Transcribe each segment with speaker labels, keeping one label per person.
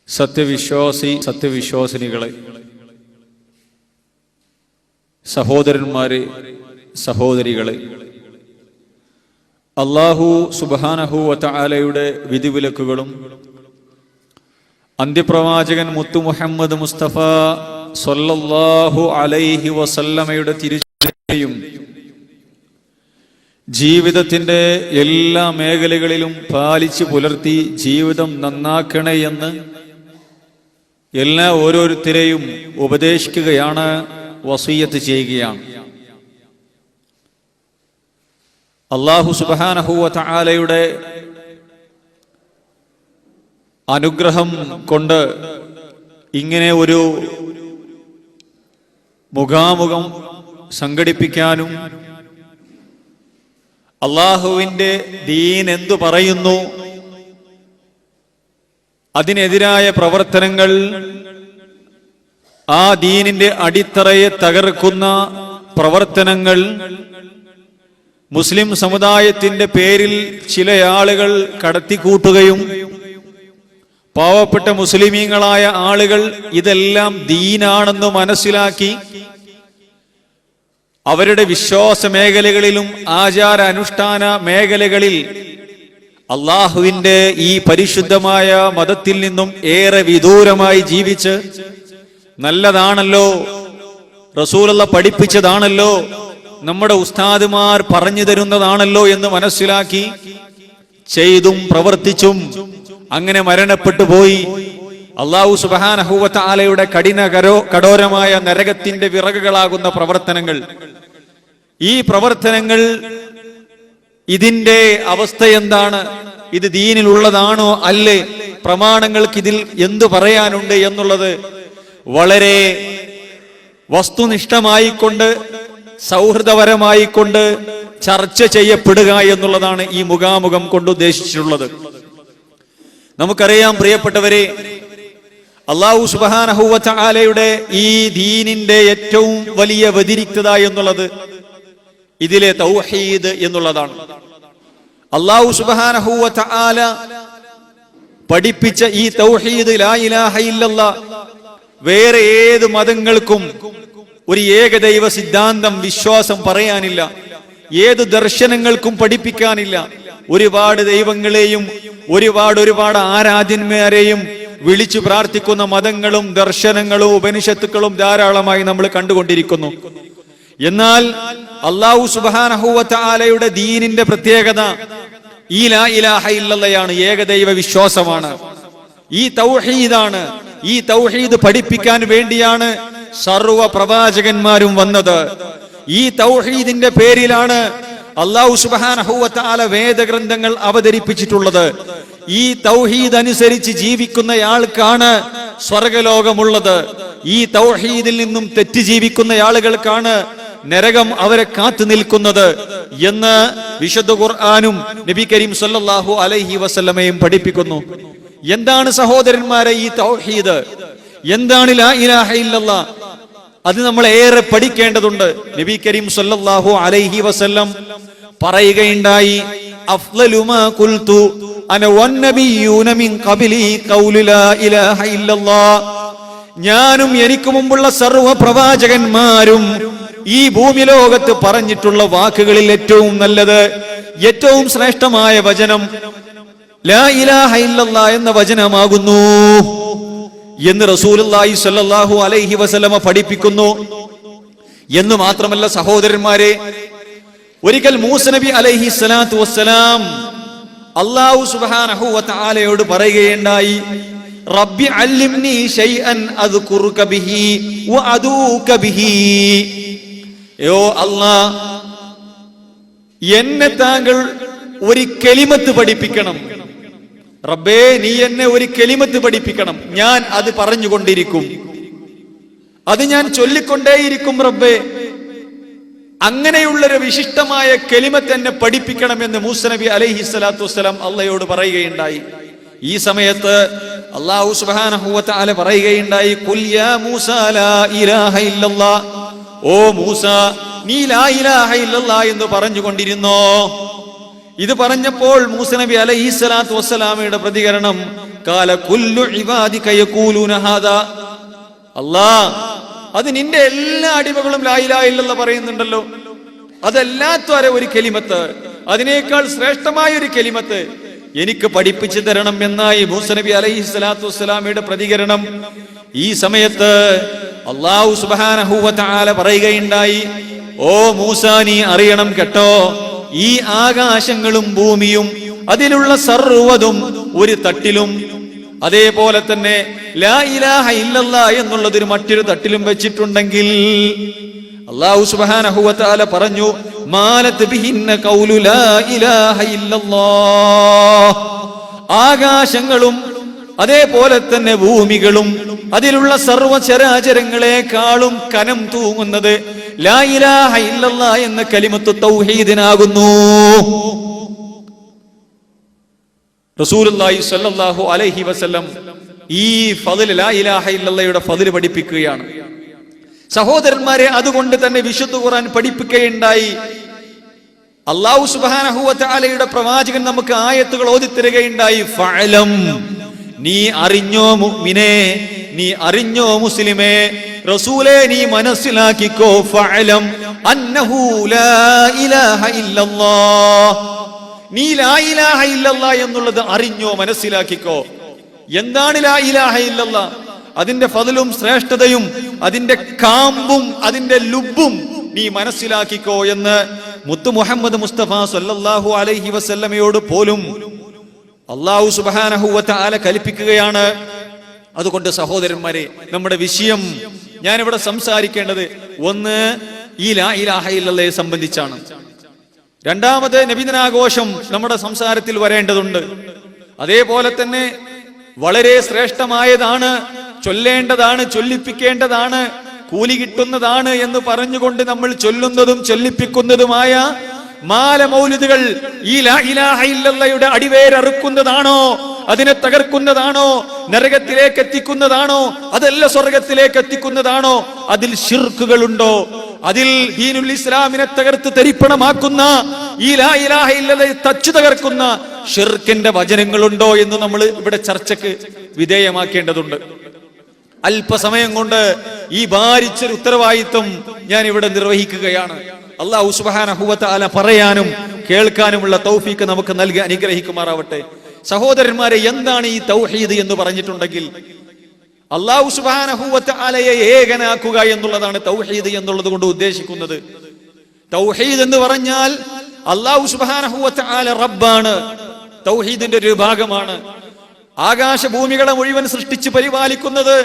Speaker 1: സത്യവിശ്വാസിനികളെ, സഹോദരന്മാരെ, സഹോദരികളെ, അല്ലാഹു സുബ്ഹാനഹു വ തആലയുടെ വിധിവിലക്കുകളും അന്ത്യപ്രവാചകൻ മുത്തു മുഹമ്മദ് മുസ്തഫ സ്വല്ലല്ലാഹു അലൈഹി വസല്ലമയുടെ തിരുചര്യയും ജീവിതത്തിന്റെ എല്ലാ മേഖലകളിലും പാലിച്ചു പുലർത്തി ജീവിതം നന്നാക്കണേ എന്ന് എല്ലാ ഓരോരുത്തരെയും ഉപദേശിക്കുകയാണ്, വസിയ്യത്ത് ചെയ്യുകയാണ്. അല്ലാഹു സുബ്ഹാനഹു വ തആലയുടെ അനുഗ്രഹം കൊണ്ട് ഇങ്ങനെ ഒരു മുഖാമുഖം സംഘടിപ്പിക്കാനും അല്ലാഹുവിൻ്റെ ദീൻ എന്തു പറയുന്നു, അതിനെതിരായ പ്രവർത്തനങ്ങൾ, ആ ദീനിന്റെ അടിത്തറയെ തകർക്കുന്ന പ്രവർത്തനങ്ങൾ മുസ്ലിം സമുദായത്തിന്റെ പേരിൽ ചില ആളുകൾ കടത്തിക്കൂട്ടുകയും പാവപ്പെട്ട മുസ്ലിമീങ്ങളായ ആളുകൾ ഇതെല്ലാം ദീനാണെന്ന് മനസ്സിലാക്കി അവരുടെ വിശ്വാസ മേഖലകളിലും ആചാര അനുഷ്ഠാന മേഖലകളിൽ അള്ളാഹുവിന്റെ ഈ പരിശുദ്ധമായ മതത്തിൽ നിന്നും ഏറെ വിദൂരമായി ജീവിച്ച് നല്ലതാണല്ലോ, റസൂലുള്ള പഠിപ്പിച്ചതാണല്ലോ, നമ്മുടെ ഉസ്താദുമാർ പറഞ്ഞു തരുന്നതാണല്ലോ എന്ന് മനസ്സിലാക്കി ചെയ്തും പ്രവർത്തിച്ചും അങ്ങനെ മരണപ്പെട്ടു പോയി. അല്ലാഹു സുബ്ഹാനഹു വ തആലയുടെ കഠോരമായ നരകത്തിന്റെ വിറകുകളാകുന്ന പ്രവർത്തനങ്ങൾ, ഈ പ്രവർത്തനങ്ങൾ, ഇതിന്റെ അവസ്ഥ എന്താണ്, ഇത് ദീനിലുള്ളതാണോ അല്ലേ, പ്രമാണങ്ങൾക്ക് ഇതിൽ എന്തു പറയാനുണ്ട് എന്നുള്ളത് വളരെ വസ്തുനിഷ്ഠമായിക്കൊണ്ട് സൗഹൃദപരമായിക്കൊണ്ട് ചർച്ച ചെയ്യപ്പെടുക എന്നുള്ളതാണ് ഈ മുഖാമുഖം കൊണ്ട് ഉദ്ദേശിച്ചിട്ടുള്ളത്. നമുക്കറിയാം പ്രിയപ്പെട്ടവരെ, അല്ലാഹു സുബ്ഹാനഹു വ തആലയുടെ ഈ ദീനിന്റെ ഏറ്റവും വലിയ വ്യതിരിക്തത എന്നുള്ളത് ഇതിലെ തൗഹീദ് എന്നുള്ളതാണ്. അല്ലാഹു സുബ്ഹാനഹു വ തആല പഠിപ്പിച്ച ഈ തൗഹീദ്, ലാ ഇലാഹ ഇല്ലല്ലാഹ്, വേറെ ഏത് മതങ്ങൾക്കും ഒരു ഏകദൈവ സിദ്ധാന്തം, വിശ്വാസം പറയാനില്ല, ഏത് ദർശനങ്ങൾക്കും പഠിപ്പിക്കാനില്ല. ഒരുപാട് ദൈവങ്ങളെയും ഒരുപാട് ആരാധ്യന്മാരെയും വിളിച്ചു പ്രാർത്ഥിക്കുന്ന മതങ്ങളും ദർശനങ്ങളും ഉപനിഷത്തുക്കളും ധാരാളമായി നമ്മൾ കണ്ടുകൊണ്ടിരിക്കുന്നു. എന്നാൽ അല്ലാഹു സുബ്ഹാനഹു വ തആലയുടെ ദീനിന്റെ പ്രത്യേകത ഈ ലാ ഇലാഹ ഇല്ലല്ലാഹയാണ്, ഏകദൈവ വിശ്വാസമാണ്, ഈ തൗഹീദാണ്. ഈ തൗഹീദ് പഠിപ്പിക്കാൻ വേണ്ടിയാണ് സർവ പ്രവാചകന്മാരും വന്നത്. ഈ തൗഹീദിന്റെ പേരിലാണ് അല്ലാഹു സുബ്ഹാനഹു വ തആല വേദഗ്രന്ഥങ്ങൾ അവതരിപ്പിച്ചിട്ടുള്ളത്. ഈ തൗഹീദ് അനുസരിച്ച് ജീവിക്കുന്നയാൾക്കാണ് സ്വർഗലോകമുള്ളത്. ഈ തൗഹീദിൽ നിന്നും തെറ്റി ജീവിക്കുന്ന ആളുകൾക്കാണ് നരകം അവരെ കാത്തു നിൽക്കുന്നത് എന്ന് വിശുദ്ധ ഖുർആനും നബി കരീം സല്ലല്ലാഹു അലൈഹി വസല്ലമയും പഠിപ്പിക്കുന്നു. എന്താണ് സഹോദരന്മാരെ ഈ തൗഹീദ്? എന്താണ് ലാ ഇലാഹ ഇല്ലല്ലാഹ്? അത് നമ്മൾ ഏറെ പഠിക്കേണ്ടതുണ്ട്. നബി കരീം സല്ലല്ലാഹു അലൈഹി വസല്ലം പറയുകയുണ്ടായി, അഫ്ളലു മാ ഖുൽതു അന വന്നബിയ്യൂന മിൻ ഖബ്ലി ഖൗലു ലാ ഇലാഹ ഇല്ലല്ലാഹ്. ഞാനും എനിക്ക് മുമ്പുള്ള സർവ്വ പ്രവാചകന്മാരും ഈ ഭൂമി ലോകത്ത് പറഞ്ഞിട്ടുള്ള വാക്കുകളിൽ ഏറ്റവും നല്ലത്, ഏറ്റവും ശ്രേഷ്ഠമായ വചനം ലാ ഇലാഹ ഇല്ലല്ലാഹ് എന്ന വചനമാകുന്നു എന്ന് റസൂലുള്ളാഹി സ്വല്ലല്ലാഹു അലൈഹി വസല്ലമ പഠിപ്പിക്കുന്നു. എന്ന് മാത്രമല്ല സഹോദരന്മാരെ, ഒരിക്കൽ മൂസ നബി അലൈഹി സ്വലാത്തു വസ്സലാം അല്ലാഹു സുബ്ഹാനഹു വ തആലയോട് പറയുകയുണ്ടായി, റബ്ബി അല്ലിംനി ശൈഅൻ അദ്കുറുക ബിഹി വ അദൂക ബിഹി. യോ അല്ലാഹ്, എന്നെ താങ്കൾ ഒരു കലിമത്ത് പഠിപ്പിക്കണം. റബ്ബേ, നീ എന്നെ ഒരു കലിമത്ത് പഠിപ്പിക്കണം, ഞാൻ അത് പറഞ്ഞുകൊണ്ടിരിക്കും, അത് ഞാൻ ചൊല്ലിക്കൊണ്ടേയിരിക്കും. റബ്ബേ, അങ്ങനെയുള്ളൊരു വിശിഷ്ടമായ കലിമത്ത് എന്നെ പഠിപ്പിക്കണമെന്ന് മൂസ നബി അലൈഹി സ്വലാത്തു വസ്സലാം അള്ളയോട് പറയുകയുണ്ടായി. ഈ സമയത്ത് അല്ലാഹു സുബ്ഹാനഹു വ തആല പറയുകയുണ്ടായി, ഖുൽ യാ മൂസ ലാ ഇലാഹ ഇല്ലല്ലാഹ്. ഓ മൂസ, നീ ലാ ഇലാഹ ഇല്ലല്ലാഹ് എന്ന് പറഞ്ഞുകൊണ്ടിരുന്നോ? ഇത് പറഞ്ഞപ്പോൾ മൂസ നബി അലൈഹി സ്വലാത്തു വസ്സലാമയുടെ പ്രതികരണം, ഖാല കുല്ലു ഇബാദിക യഖൂലൂന ഹാദാ. അല്ലാഹ്, അത് നിന്റെ എല്ലാ അടിമകളും ലാ ഇലാഹ ഇല്ലല്ലാഹ് പറയുന്നുണ്ടല്ലോ, അതല്ലാത്ത ഒരു കലിമത്ത്, അതിനേക്കാൾ ശ്രേഷ്ഠമായ ഒരു കലിമത്ത് എനിക്ക് പഠിപ്പിച്ചു തരണം എന്നായി മൂസ നബി അലൈഹി സ്വലാത്തു വസ്സലാമയുടെ പ്രതികരണം. ഈ സമയത്ത് അല്ലാഹു സുബ്ഹാനഹു വ തആല പറയുകയുണ്ടായി, ഓ മൂസ, നീ അറിയണം കേട്ടോ, ഈ ആകാശങ്ങളും ഭൂമിയും അതിലുള്ള സർവ്വതും ഒരു തട്ടിലും, അതേപോലെ തന്നെ ലാ ഇലാഹ ഇല്ലല്ലാഹ് എന്നുള്ളതൊരു മറ്റൊരു തട്ടിലും വെച്ചിട്ടുണ്ടെങ്കിൽ അല്ലാഹു സുബ്ഹാനഹു വ തആല പറഞ്ഞു, മാലത് ബിഹിന്ന ഖൗലു ലാ ഇലാഹ ഇല്ലല്ലാഹ്. ആകാശങ്ങളും അതേപോലെ തന്നെ ഭൂമികളും അതിലുള്ള സർവ്വചരാചരങ്ങളെക്കാളും കനം തൂങ്ങുന്നത് ലാ ഇലാഹ ഇല്ലല്ലാഹ് എന്ന കലിമത്തു തൗഹീദിനാകുന്നു. റസൂലുള്ളാഹി സ്വല്ലല്ലാഹു അലൈഹി വസല്ലം ഈ ഫദ്ൽ, ലാ ഇലാഹ ഇല്ലല്ലാഹയുടെ ഫദ്ൽ പഠിപ്പിക്കുകയാണ്. സഹോദരന്മാരെ, അതുകൊണ്ട് തന്നെ വിശുദ്ധ ഖുർആൻ പഠിപ്പിക്കുകയുണ്ടായി. അല്ലാഹു സുബ്ഹാനഹു വ തആലയുടെ പ്രവാചകൻ നമുക്ക് ആയത്തുകൾ ഓതിത്തരുകയുണ്ടായി. ഫഅലം, നീ അറിഞ്ഞോ മുഅ്മിനേ, നീ അറിഞ്ഞോ മുസ്ലിമേ, റസൂലേ നീ മനസ്സിലാക്കിക്കോ, ഫഅലം അന്നഹു ലാ ഇലാഹ ഇല്ലല്ലാഹ്, നീ ലാ ഇലാഹ ഇല്ലല്ലാഹ് എന്നുള്ളത് അറിഞ്ഞോ, മനസ്സിലാക്കിക്കോ. എന്താണ് ലാ ഇലാഹ ഇല്ലല്ലാഹ്? അതിന്റെ ഫദ്ലും ശ്രേഷ്ഠതയും അതിന്റെ കാമ്പും അതിന്റെ ലുബ്ബും നീ മനസ്സിലാക്കിക്കോ എന്ന് മുത്തു മുഹമ്മദ് മുസ്തഫ സല്ലല്ലാഹു അലൈഹി വസല്ലമയോട് പോലും അല്ലാഹു സുബ്ഹാനഹു വ തആല കൽപ്പിക്കുകയാണ്. അതുകൊണ്ട് സഹോദരന്മാരെ, നമ്മുടെ വിഷയം ഞാനിവിടെ സംസാരിക്കേണ്ടത് ഒന്ന് ഈ ലാ ഇലാഹ ഇല്ലല്ലാഹയെ സംബന്ധിച്ചാണ്. രണ്ടാമത് നബിദിനാഘോഷം നമ്മുടെ സംസാരത്തിൽ വരേണ്ടതുണ്ട്. അതേപോലെ തന്നെ വളരെ ശ്രേഷ്ഠമായതാണ്, ചൊല്ലേണ്ടതാണ്, ചൊല്ലിപ്പിക്കേണ്ടതാണ്, കൂലി കിട്ടുന്നതാണ് എന്ന് പറഞ്ഞുകൊണ്ട് നമ്മൾ ചൊല്ലുന്നതും ചൊല്ലിപ്പിക്കുന്നതുമായ മാല മൗലിദുകൾ ഈ ലാ ഇലാഹ ഇല്ലല്ലാഹയുടെ അടിവേരറുക്കുന്നതാണോ, അതിനെ തകർക്കുന്നതാണോ, നരകത്തിലേക്ക് എത്തിക്കുന്നതാണോ, അതല്ല സ്വർഗത്തിലേക്ക് എത്തിക്കുന്നതാണോ? അതിൽ ശിർക്കുകളുണ്ടോ? അതിൽ ദീനുൽ ഇസ്ലാമിനെ തകർത്ത് തരിപ്പണമാക്കുന്ന ഈ ലാ ഇലാഹ ഇല്ലല്ലാഹയെ തച്ചു തകർക്കുന്ന ഷിർക്കിന്റെ വചനങ്ങളുണ്ടോ എന്ന് നമ്മൾ ഇവിടെ ചർച്ചയ്ക്ക് വിധേയമാക്കേണ്ടതുണ്ട്. അല്പസമയം കൊണ്ട് ഈ ഭാരിച്ചൊരു ഉത്തരവാദിത്വം ഞാൻ ഇവിടെ നിർവഹിക്കുകയാണ്. അല്ലാഹു സുബ്ഹാനഹു വ തആല പറയാനും കേൾക്കാനുമുള്ള തൗഫീക്ക് നമുക്ക് നൽകി അനുഗ്രഹിക്കുമാറാവട്ടെ. സഹോദരന്മാരെ, എന്താണ് ഈ തൗഹീദ് എന്ന് പറഞ്ഞിട്ടുണ്ടെങ്കിൽ അല്ലാഹു സുബ്ഹാനഹു വ തആലയെ ഏകനാക്കുക എന്നുള്ളതാണ് തൗഹീദ് എന്നുള്ളത് കൊണ്ട് ഉദ്ദേശിക്കുന്നത്. തൗഹീദ് എന്ന് പറഞ്ഞാൽ അല്ലാഹു സുബ്ഹാനഹു വ തആല റബ്ബാണ്, തൗഹീദിന്റെ ഒരു ഭാഗമാണ്. ആകാശഭൂമികളെ മുഴുവൻ സൃഷ്ടിച്ച് പരിപാലിക്കുന്നത്,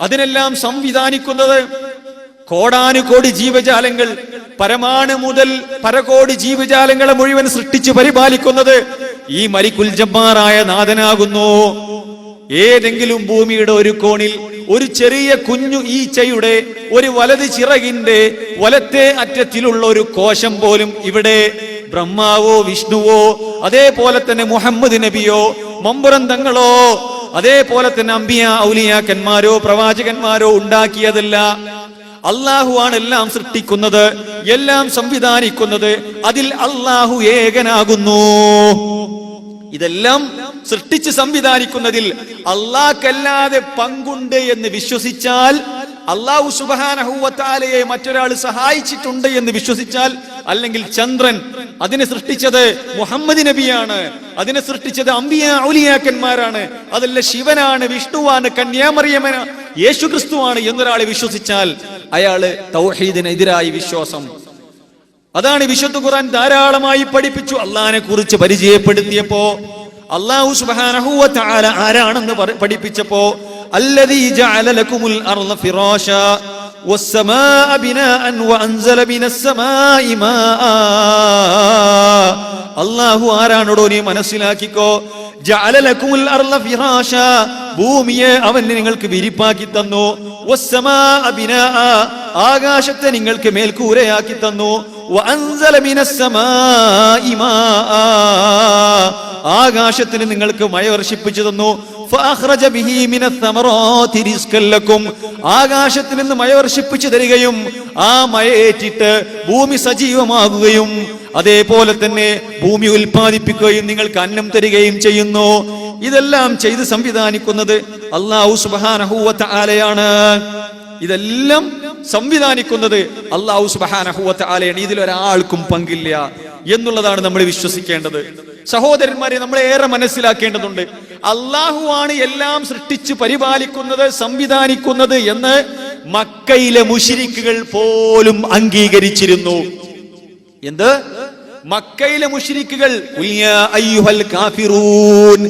Speaker 1: അതിനെല്ലാം സംവിധാനിക്കുന്നത്, കോടാനുകോടി ജീവജാലങ്ങൾ, പരമാണു മുതൽ പരകോടി ജീവജാലങ്ങളെ മുഴുവൻ സൃഷ്ടിച്ച് പരിപാലിക്കുന്നത് ഈ മലിക്കുൽ ജബ്ബാറായ നാഥനാകുന്നു. ഏതെങ്കിലും ഭൂമിയുടെ ഒരു കോണിൽ ഒരു ചെറിയ കുഞ്ഞു ഈച്ചയുടെ ഒരു വലത് ചിറകിന്റെ വലത്തെ അറ്റത്തിലുള്ള ഒരു കോശം പോലും ഇവിടെ ബ്രഹ്മാവോ വിഷ്ണുവോ അതേപോലെ തന്നെ മുഹമ്മദ് നബിയോ മമ്പുറം തങ്ങളോ അതേപോലെ തന്നെ അമ്പിയ ഔലിയാക്കന്മാരോ പ്രവാചകന്മാരോ ഉണ്ടാക്കിയതല്ല. അള്ളാഹു ആണ് എല്ലാം സൃഷ്ടിക്കുന്നത്, എല്ലാം സംവിധാനിക്കുന്നത്. അതിൽ അള്ളാഹു ഏകനാകുന്നു. ഇതെല്ലാം സൃഷ്ടിച്ച് സംവിധാനിക്കുന്നതിൽ അള്ളാഹ്ക്കല്ലാതെ പങ്കുണ്ട് എന്ന് വിശ്വസിച്ചാൽ, അള്ളാഹു സുബ്ഹാനഹു വ തആലയെ മറ്റൊരാൾ സഹായിച്ചിട്ടുണ്ട് എന്ന് വിശ്വസിച്ചാൽ, അല്ലെങ്കിൽ ചന്ദ്രൻ അതിനെ സൃഷ്ടിച്ചത് മുഹമ്മദ് നബിയാണ്, അതിനെ സൃഷ്ടിച്ചത് അമ്പിയ ഔലിയാക്കന്മാരാണ്, അതല്ല ശിവനാണ്, വിഷ്ണുവാണ്, കന്യാമറിയമാണ്, യേശു ക്രിസ്തുവാണ് എന്നൊരാളെ വിശ്വസിച്ചാൽ അയാള് തൗഹീദിനെതിരായി വിശ്വാസം. അതാണ് വിശുദ്ധ ഖുർആൻ ധാരാളമായി പഠിപ്പിച്ചു. അള്ളാഹിനെ കുറിച്ച് പരിചയപ്പെടുത്തിയപ്പോ, അല്ലാഹു സുബ്ഹാനഹു വ തആല ആരാണെന്ന് പഠിപ്പിച്ചപ്പോ, അല്ലദീ ജഅല ലക്കുമുൽ അർള ഫിറാശാ വസ്സമാഅ ബിനാഅൻ വഅൻസല മിനസ് സമാഇ മാആ. അല്ലാഹു ആരാണോ നീ മനസ്സിലാക്കിക്കോ. ജഅല ലക്കുമുൽ അർള ഫിറാശാ, ഭൂമിയെ അവൻ നിങ്ങൾക്ക് വിരിപ്പാക്കി തന്നു. വസ്സമാഅ ബിനാഅ, ആകാശത്തെ നിങ്ങൾക്ക് മേൽക്കൂരയാക്കി തന്നു. വഅൻസല മിനസ് സമാഇ മാആ, ആകാശത്തിന് നിങ്ങൾക്ക് മഴ വർഷിപ്പിച്ചു തന്നു. ഫഅഖ്റജ ബിഹി മിനസ് സമറാതി റിസ്കൻ ലക്കും, ആകാശത്തിൽ നിന്ന് മഴ വർഷിപ്പിച്ചു തരികയും ആ മഴയേറ്റിട്ട് ഭൂമി സജീവമാകുകയും അതേപോലെ തന്നെ ഭൂമി ഉൽപ്പാദിപ്പിക്കുകയും നിങ്ങൾക്ക് അന്നം തരികയും ചെയ്യുന്നു. ഇതെല്ലാം ചെയ്ത് സംവിധാനിക്കുന്നത് അല്ലാഹു സുബ്ഹാനഹു വ തആലയാണ്. ഇതെല്ലാം സംവിധാനിക്കുന്നത് അല്ലാഹു സുബ്ഹാനഹു വ തആലയാണ്. ഇതിലൊരാൾക്കും പങ്കില്ല എന്നുള്ളതാണ് നമ്മൾ വിശ്വസിക്കേണ്ടത്. സഹോദരന്മാരെ, നമ്മൾ ഏറെ മനസ്സിലാക്കേണ്ടതുണ്ട്. അല്ലാഹു ആണ് എല്ലാം സൃഷ്ടിച്ച് പരിപാലിക്കുന്നത്, സംവിധാനിക്കുന്നത് എന്ന് മക്കയിലെ മുശ്രിക്കുകൾ പോലും അംഗീകരിച്ചിരുന്നു. എന്ത്? മക്കയിലെ മുശ്രിക്കുകൾ അയ്യുഹൽ കാഫിറൂൻ,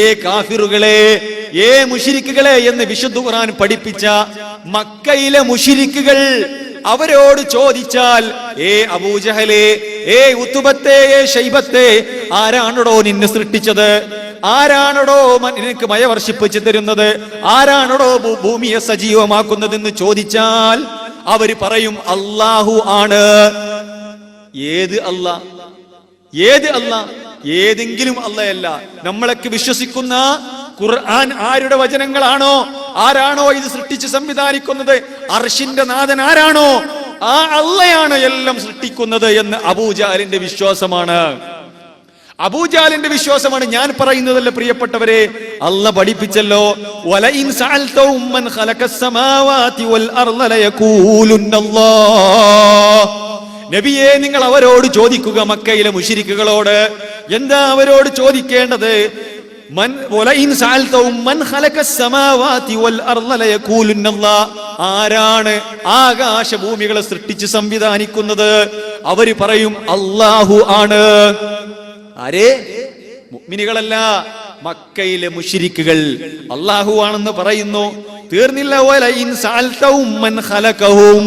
Speaker 1: ഏ കാഫിറുകളെ, ഏ മുശ്രിക്കുകളെ എന്ന് വിശുദ്ധ ഖുർആൻ പഠിപ്പിച്ച മക്കയിലെ മുശ്രിക്കുകൾ അവരോട് ചോദിച്ചാൽ, ഏ അബൂജഹലെ, ഏ ഉത്തുബത്തെ, ഏ ശൈബത്തെ, ആരാണോ നിന്നെ സൃഷ്ടിച്ചത്? ആരാണോ നിനക്ക് മഴ വർഷിപ്പിച്ചു തരുന്നത്? ആരാണോ ഭൂമിയെ സജീവമാക്കുന്നതെന്ന് ചോദിച്ചാൽ അവര് പറയും അല്ലാഹു ആണ്. ഏത് അല്ലാ? ഏത് അല്ലാ? ഏതെങ്കിലും അല്ലയല്ല. നമ്മളൊക്കെ വിശ്വസിക്കുന്ന ഖുർആൻ ആരുടെ വചനങ്ങളാണോ, ആരാണോ ഇത് സൃഷ്ടിച്ച് സംവിധാനിക്കുന്നത്, അർശിന്റെ നാഥൻ ആരാണോ, ആ അള്ളയാണ് എല്ലാം സൃഷ്ടിക്കുന്നത് എന്ന് അബൂജാലിന്റെ വിശ്വാസമാണ്. അബൂജാലിന്റെ വിശ്വാസമാണ്. ഞാൻ പറയുന്നതല്ല പ്രിയപ്പെട്ടവരെ, അല്ലാഹ് പഠിപ്പിച്ചല്ലോ, വലഇൻ സഅൽതഹും മൻ ഖലഖസ് സമാവാതി വൽ അർള ലയഖൂലുന്നല്ലാഹ്. നബിയെ, നിങ്ങൾ അവരോട് ചോദിക്കുക, മക്കയിലെ മുശ്രിക്കുകളോട്. എന്താ അവരോട് ചോദിക്കേണ്ടത്? ആരാണ് ആകാശഭൂമികളെ സൃഷ്ടിച്ച് സംവിധാനിക്കുന്നത്? അവര് പറയും അല്ലാഹു ആണ്. ആരേ? മുഅ്മിനുകളല്ല, മക്കയിലെ മുശ്രിക്കുകൾ അല്ലാഹു ആണെന്ന് പറയുന്നു. തീർന്നില്ല. വലഇൻ സഅൽതഹും മൻ ഖലഖഹും,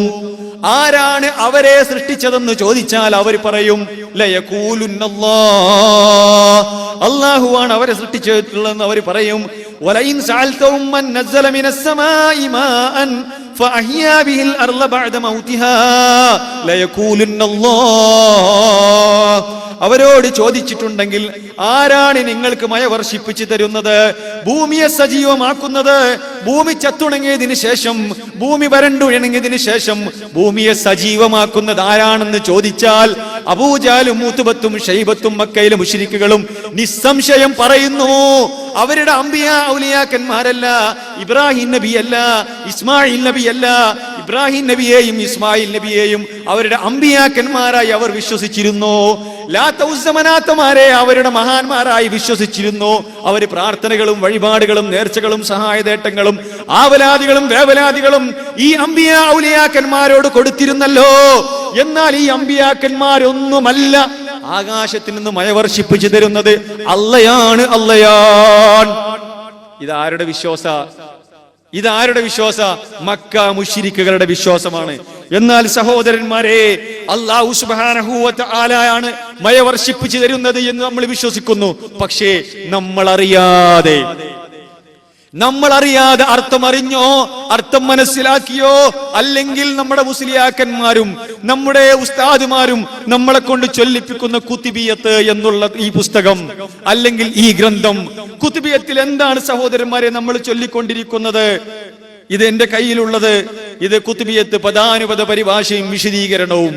Speaker 1: ആരാണ് അവരെ സൃഷ്ടിച്ചതെന്ന് ചോദിച്ചാൽ അവർ പറയും ലയഖൂലുന്നല്ലാഹ്, അല്ലാഹുവാണ് അവരെ സൃഷ്ടിച്ചിട്ടുള്ളതെന്ന് അവർ പറയും. വലഇൻ സഅൽതഹും മൻ നസ്സല മിനസ് സമാഇ മാഅൻ ഫഅഹ്യാ ബിഹിൽ അർള ബഅദ മൗതിഹാ ലയഖൂലുന്നല്ലാഹ്. അവരോട് ചോദിച്ചിട്ടുണ്ടെങ്കിൽ, ആരാണ് നിങ്ങൾക്ക് മഴ വർഷിപ്പിച്ചു തരുന്നത്, ഭൂമിയെ സജീവമാക്കുന്നത്, ഭൂമി ചത്തുണങ്ങിയതിനു ശേഷം, ഭൂമി വരണ്ടുണങ്ങിയതിനു ശേഷം ഭൂമിയെ സജീവമാക്കുന്നത് ആരാണെന്ന് ചോദിച്ചാൽ അബൂജാലും മൂത്തുബത്തും ഷൈബത്തും മക്കയിലെ മുശ്രിക്കുകളും നിസ്സംശയം പറയുന്നു അവരുടെ അമ്പിയാ ഔലിയാക്കന്മാരല്ല, ഇബ്രാഹിം നബിയല്ല, ഇസ്മായിൽ നബിയല്ല. ഇബ്രാഹിം നബിയെയും ഇസ്മായിൽ നബിയെയും അവരുടെ അമ്പിയാക്കന്മാരായി അവർ വിശ്വസിച്ചിരുന്നു. ലാത്തൗസമനാത്തമാരെ അവരുടെ മഹാന്മാരായി വിശ്വസിച്ചിരുന്നു. അവർ പ്രാർത്ഥനകളും വഴിപാടുകളും നേർച്ചകളും സഹായതേട്ടങ്ങളും ആവലാദികളും വേവലാദികളും ഈ അമ്പിയാ ഔലിയാക്കന്മാരോട് കൊടുത്തിരുന്നല്ലോ. എന്നാൽ ഈ അമ്പിയാക്കന്മാരൊന്നുമല്ല ആകാശത്തിൽ നിന്ന് മഴ വർഷിപ്പിച്ചു തരുന്നത്. അള്ളയാണ്, അള്ളയാണ്. ഇതാരുടെ വിശ്വാസ? ഇതാരുടെ വിശ്വാസ? മക്ക മുശ്രിക്കുകളുടെ വിശ്വാസമാണ്. എന്നാൽ സഹോദരന്മാരെ, അല്ലാഹു സുബ്ഹാനഹു വ തആലയാണ് മഴ വർഷിപ്പിച്ചു തരുന്നത് എന്ന് നമ്മൾ വിശ്വസിക്കുന്നു. പക്ഷേ നമ്മളറിയാതെ അർത്ഥമറിഞ്ഞോ, അർത്ഥം മനസ്സിലാക്കിയോ, അല്ലെങ്കിൽ നമ്മുടെ മുസ്ലിയാക്കന്മാരും നമ്മുടെ ഉസ്താദുമാരും നമ്മളെ കൊണ്ട് ചൊല്ലിപ്പിക്കുന്ന കുത്തുബിയത്ത് എന്നുള്ള ഈ പുസ്തകം, അല്ലെങ്കിൽ ഈ ഗ്രന്ഥം, കുത്തുബിയത്തിൽ എന്താണ് സഹോദരന്മാരെ നമ്മൾ ചൊല്ലിക്കൊണ്ടിരിക്കുന്നത്? ഇത് എന്റെ കയ്യിലുള്ളത്, ഇത് കുത്തുബിയത്ത് പദാനുപദ പരിഭാഷയും വിശദീകരണവും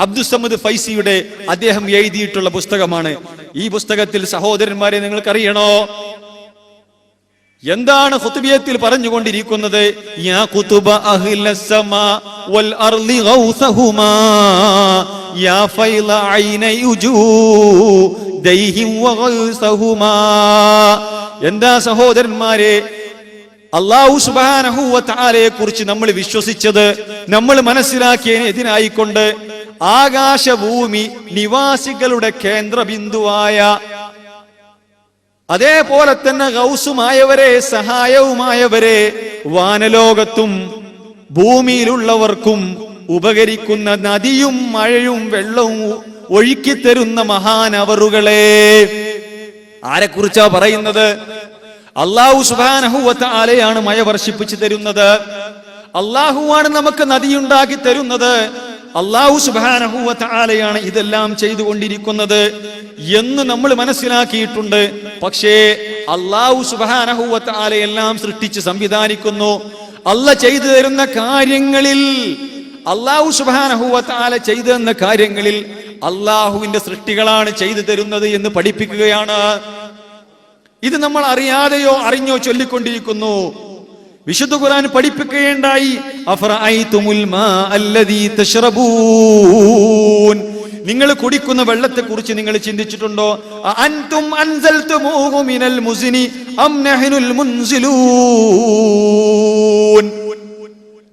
Speaker 1: അബ്ദുസ്സമദ് ഫൈസിയുടെ അദ്ദേഹം എഴുതിയിട്ടുള്ള പുസ്തകമാണ്. ഈ പുസ്തകത്തിൽ സഹോദരന്മാരെ നിങ്ങൾക്കറിയണോ എന്താണ് ഖുതുബിയത്തിൽ പറഞ്ഞുകൊണ്ടിരിക്കുന്നത്? യാ ഖുതുബ അഹ്ലസ് സമാ വൽ അർളി ഗൗസഹുമാ യാ ഫൈല ഐനൈ ഉജൂദൈഹിം വഗൗസഹുമാ. എന്താ സഹോദരന്മാരെ, അല്ലാഹു സുബ്ഹാനഹു വ തആലയെ കുറിച്ച് നമ്മൾ വിശ്വസിച്ചത്, നമ്മൾ മനസ്സിലാക്കിയതിനായിക്കൊണ്ട് ആകാശഭൂമി നിവാസികളുടെ കേന്ദ്രബിന്ദുവായ, അതേപോലെ തന്നെ ഗൗസുമായവരെ, സഹായവുമായവരെ, വാനലോകത്തും ഭൂമിയിലുള്ളവർക്കും ഉപകരിക്കുന്ന നദിയും മഴയും വെള്ളവും ഒഴുക്കിത്തരുന്ന മഹാനവറുകളെ. ആരെക്കുറിച്ചാ പറയുന്നത്? അല്ലാഹു സുബ്ഹാനഹു വ തആലയാണ് മഴ വർഷിപ്പിച്ചു തരുന്നത്. അല്ലാഹുവാണ് നമുക്ക് നദിയുണ്ടാക്കി തരുന്നത്. അല്ലാഹു സുബ്ഹാനഹു വ തആലയാണ് ഇതെല്ലാം ചെയ്തുകൊണ്ടിരിക്കുന്നത് എന്ന് നമ്മൾ മനസ്സിലാക്കിയിട്ടുണ്ട്. പക്ഷേ അല്ലാഹു സുബ്ഹാനഹു വ തആല എല്ലാം സൃഷ്ടിച്ച് സംവിധാനിക്കുന്നു. അല്ലാഹ് ചെയ്തു തരുന്ന കാര്യങ്ങളിൽ, അല്ലാഹു സുബ്ഹാനഹു വ തആല ചെയ്തു തരുന്ന കാര്യങ്ങളിൽ അല്ലാഹുവിന്റെ സൃഷ്ടികളാണ് ചെയ്തു തരുന്നത് എന്ന് പഠിപ്പിക്കുകയാണ്. ഇത് നമ്മൾ അറിയാതെയോ അറിഞ്ഞോ ചൊല്ലിക്കൊണ്ടിരിക്കുന്നു. വിശുദ്ധ ഖുർആൻ പഠിപ്പിക്കുകയുണ്ടായി, അഫറഅയ്തുമുൽ മാ അല്ലദീ തശ്റബൂൻ, നിങ്ങൾ കുടിക്കുന്ന വെള്ളത്തെ കുറിച്ച് നിങ്ങൾ ചിന്തിച്ചിട്ടുണ്ടോ? അൻതും അൻസൽതുമൂഹു മിനൽ മുസ്നി അം നഹ്നുൽ മുൻസിലൂൻ,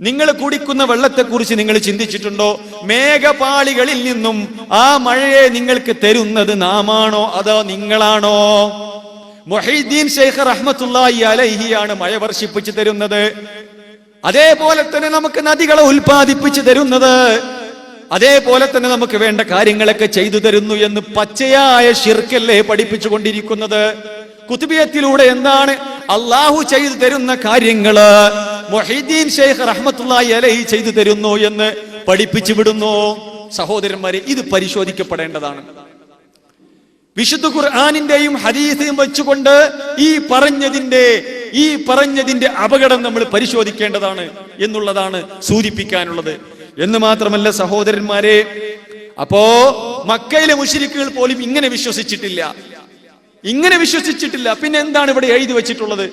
Speaker 1: നിങ്ങൾ കുടിക്കുന്ന വെള്ളത്തെ കുറിച്ച് നിങ്ങൾ ചിന്തിച്ചിട്ടുണ്ടോ? മേഘപാളികളിൽ നിന്നും ആ മഴയെ നിങ്ങൾക്ക് തരുന്നത് നാമാണോ അതോ നിങ്ങളാണോ? മുഹീദ്ദീൻ ശൈഖ് റഹ്മത്തുള്ളാഹി അലൈഹിയാണ് മഴ വർഷിപ്പിച്ചു തരുന്നത്. അതേപോലെ തന്നെ നമുക്ക് നദികളെ ഉൽപ്പാദിപ്പിച്ചു തരുന്നത്, അതേപോലെ തന്നെ നമുക്ക് വേണ്ട കാര്യങ്ങളൊക്കെ ചെയ്തു തരുന്നു എന്ന് പച്ചയായ ശിർക്കല്ലേ പഠിപ്പിച്ചുകൊണ്ടിരിക്കുന്നത്. കുതുബിയത്തിലൂടെ എന്താണ് അള്ളാഹു ചെയ്തു തരുന്ന കാര്യങ്ങള് മുഹീദ്ദീൻ ശൈഖ് റഹ്മത്തുള്ളാഹി അലൈഹി ചെയ്തു തരുന്നു എന്ന് പഠിപ്പിച്ചു വിടുന്നു. സഹോദരന്മാരെ, ഇത് പരിശോധിക്കപ്പെടേണ്ടതാണ്. വിശുദ്ധ ഖുർആനിന്റെയും ഹദീസയും വെച്ചുകൊണ്ട് ഈ പറഞ്ഞതിന്റെ അപകടം നമ്മൾ പരിശോധിക്കേണ്ടതാണ് എന്നുള്ളതാണ് സൂചിപ്പിക്കാനുള്ളത്. എന്ന് മാത്രമല്ല സഹോദരന്മാരെ, അപ്പോ മക്കയിലെ മുശ്രിക്കുകൾ പോലും ഇങ്ങനെ വിശ്വസിച്ചിട്ടില്ല. പിന്നെ എന്താണ് ഇവിടെ എഴുതി വെച്ചിട്ടുള്ളത്?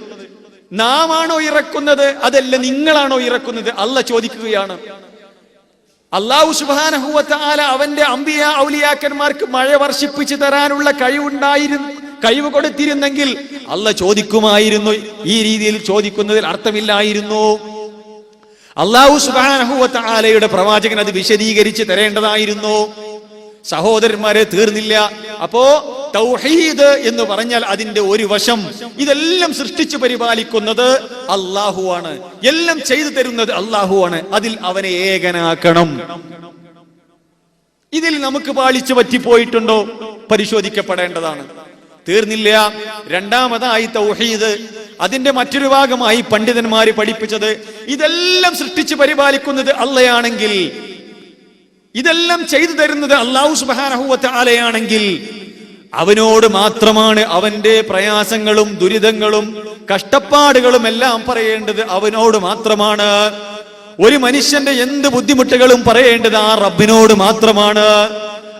Speaker 1: നാം ആണോ ഇറക്കുന്നത് അതല്ല നിങ്ങളാണോ ഇറക്കുന്നത്? അല്ലാഹ് ചോദിക്കുകയാണ്. അല്ലാഹു സുബ്ഹാനഹു വ തആല അവന്റെ അമ്പിയ ഔലിയാക്കന്മാർക്ക് മഴ വർഷിപ്പിച്ചു തരാനുള്ള കഴിവ് കൊടുത്തിരുന്നെങ്കിൽ അല്ലാഹ് ചോദിക്കുമായിരുന്നു. ഈ രീതിയിൽ ചോദിക്കുന്നതിൽ അർത്ഥമില്ലായിരുന്നു. അല്ലാഹു സുബ്ഹാനഹു വ തആലയുടെ പ്രവാചകൻ അത് വിശദീകരിച്ച് തരേണ്ടതായിരുന്നു. സഹോദരന്മാരെ, തീർന്നില്ല. അപ്പോ തൗഹീദ് എന്ന് പറഞ്ഞാൽ അതിന്റെ ഒരു വശം, ഇതെല്ലാം സൃഷ്ടിച്ചു പരിപാലിക്കുന്നത് അല്ലാഹുവാണ്, എല്ലാം ചെയ്തു തരുന്നത് അല്ലാഹുവാണ്. അതിൽ അവനെ ഏകനാക്കണം. ഇതിൽ നമുക്ക് പാളിച്ചു പറ്റിപ്പോയിട്ടുണ്ടോ? പരിശോധിക്കപ്പെടേണ്ടതാണ്. തീർന്നില്ല. രണ്ടാമതായി തൗഹീദ്, അതിന്റെ മറ്റൊരു ഭാഗമായി പണ്ഡിതന്മാര് പഠിപ്പിച്ചത്, ഇതെല്ലാം സൃഷ്ടിച്ചു പരിപാലിക്കുന്നത് അള്ളയാണെങ്കിൽ, ഇതെല്ലാം ചെയ്തു തരുന്നത് അല്ലാഹു സുബ്ഹാനഹു വ തആലയാണെങ്കിൽ അവനോട് മാത്രമാണ് അവന്റെ പ്രയാസങ്ങളും ദുരിതങ്ങളും കഷ്ടപ്പാടുകളും എല്ലാം പറയേണ്ടത് അവനോട് മാത്രമാണ്. ഒരു മനുഷ്യന്റെ എന്ത് ബുദ്ധിമുട്ടുകളും പറയേണ്ടത് ആ റബ്ബിനോട് മാത്രമാണ്.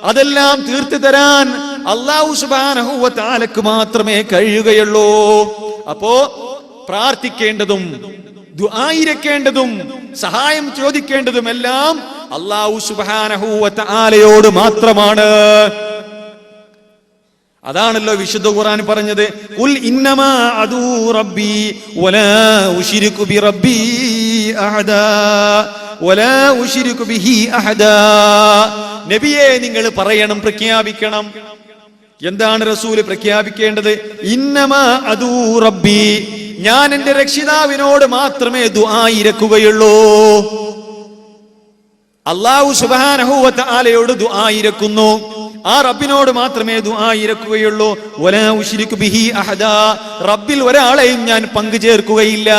Speaker 1: അതെല്ലാം തീർത്തു തരാൻ അല്ലാഹു സുബ്ഹാനഹു വ തആലക്ക് മാത്രമേ കഴിയുകയുള്ളൂ. അപ്പോ പ്രാർത്ഥിക്കേണ്ടതും ദുആയിരക്കേണ്ടതും സഹായം ചോദിക്കേണ്ടതുമെല്ലാം അല്ലാഹു സുബ്ഹാനഹു വ തആലയോട് മാത്രമാണ്. അതാണല്ലോ വിശുദ്ധ ഖുർആൻ പറഞ്ഞത്, ഖുൽ ഇന്നമാ അദൂ റബ്ബി വലാ ഉശ്രികു ബിറബ്ബി അഹദാ വലാ ഉശ്രികു ബിഹി അഹദാ. നബിയെ, നിങ്ങൾ പറയണം, പ്രഖ്യാപിക്കണം. എന്താണ് റസൂല് പ്രഖ്യാപിക്കേണ്ടത്? ഇന്നമാ അദൂ റബ്ബി, ഞാൻ എന്റെ രക്ഷിതാവിനോട് മാത്രമേ ദുആ ഇരക്കുകയുള്ളൂ. അല്ലാഹു സുബ്ഹാനഹു വ തആലയോട് ദുആ ഇരക്കുന്നു, ആ റബ്ബിനോട് മാത്രമേ ദുആ ഇരക്കുകയുള്ളൂ. വലാ ഉശ്രികു ബിഹി അഹദാ, റബ്ബിൽ ഒരാളെയും ഞാൻ പങ്കു ചേർക്കുകയില്ല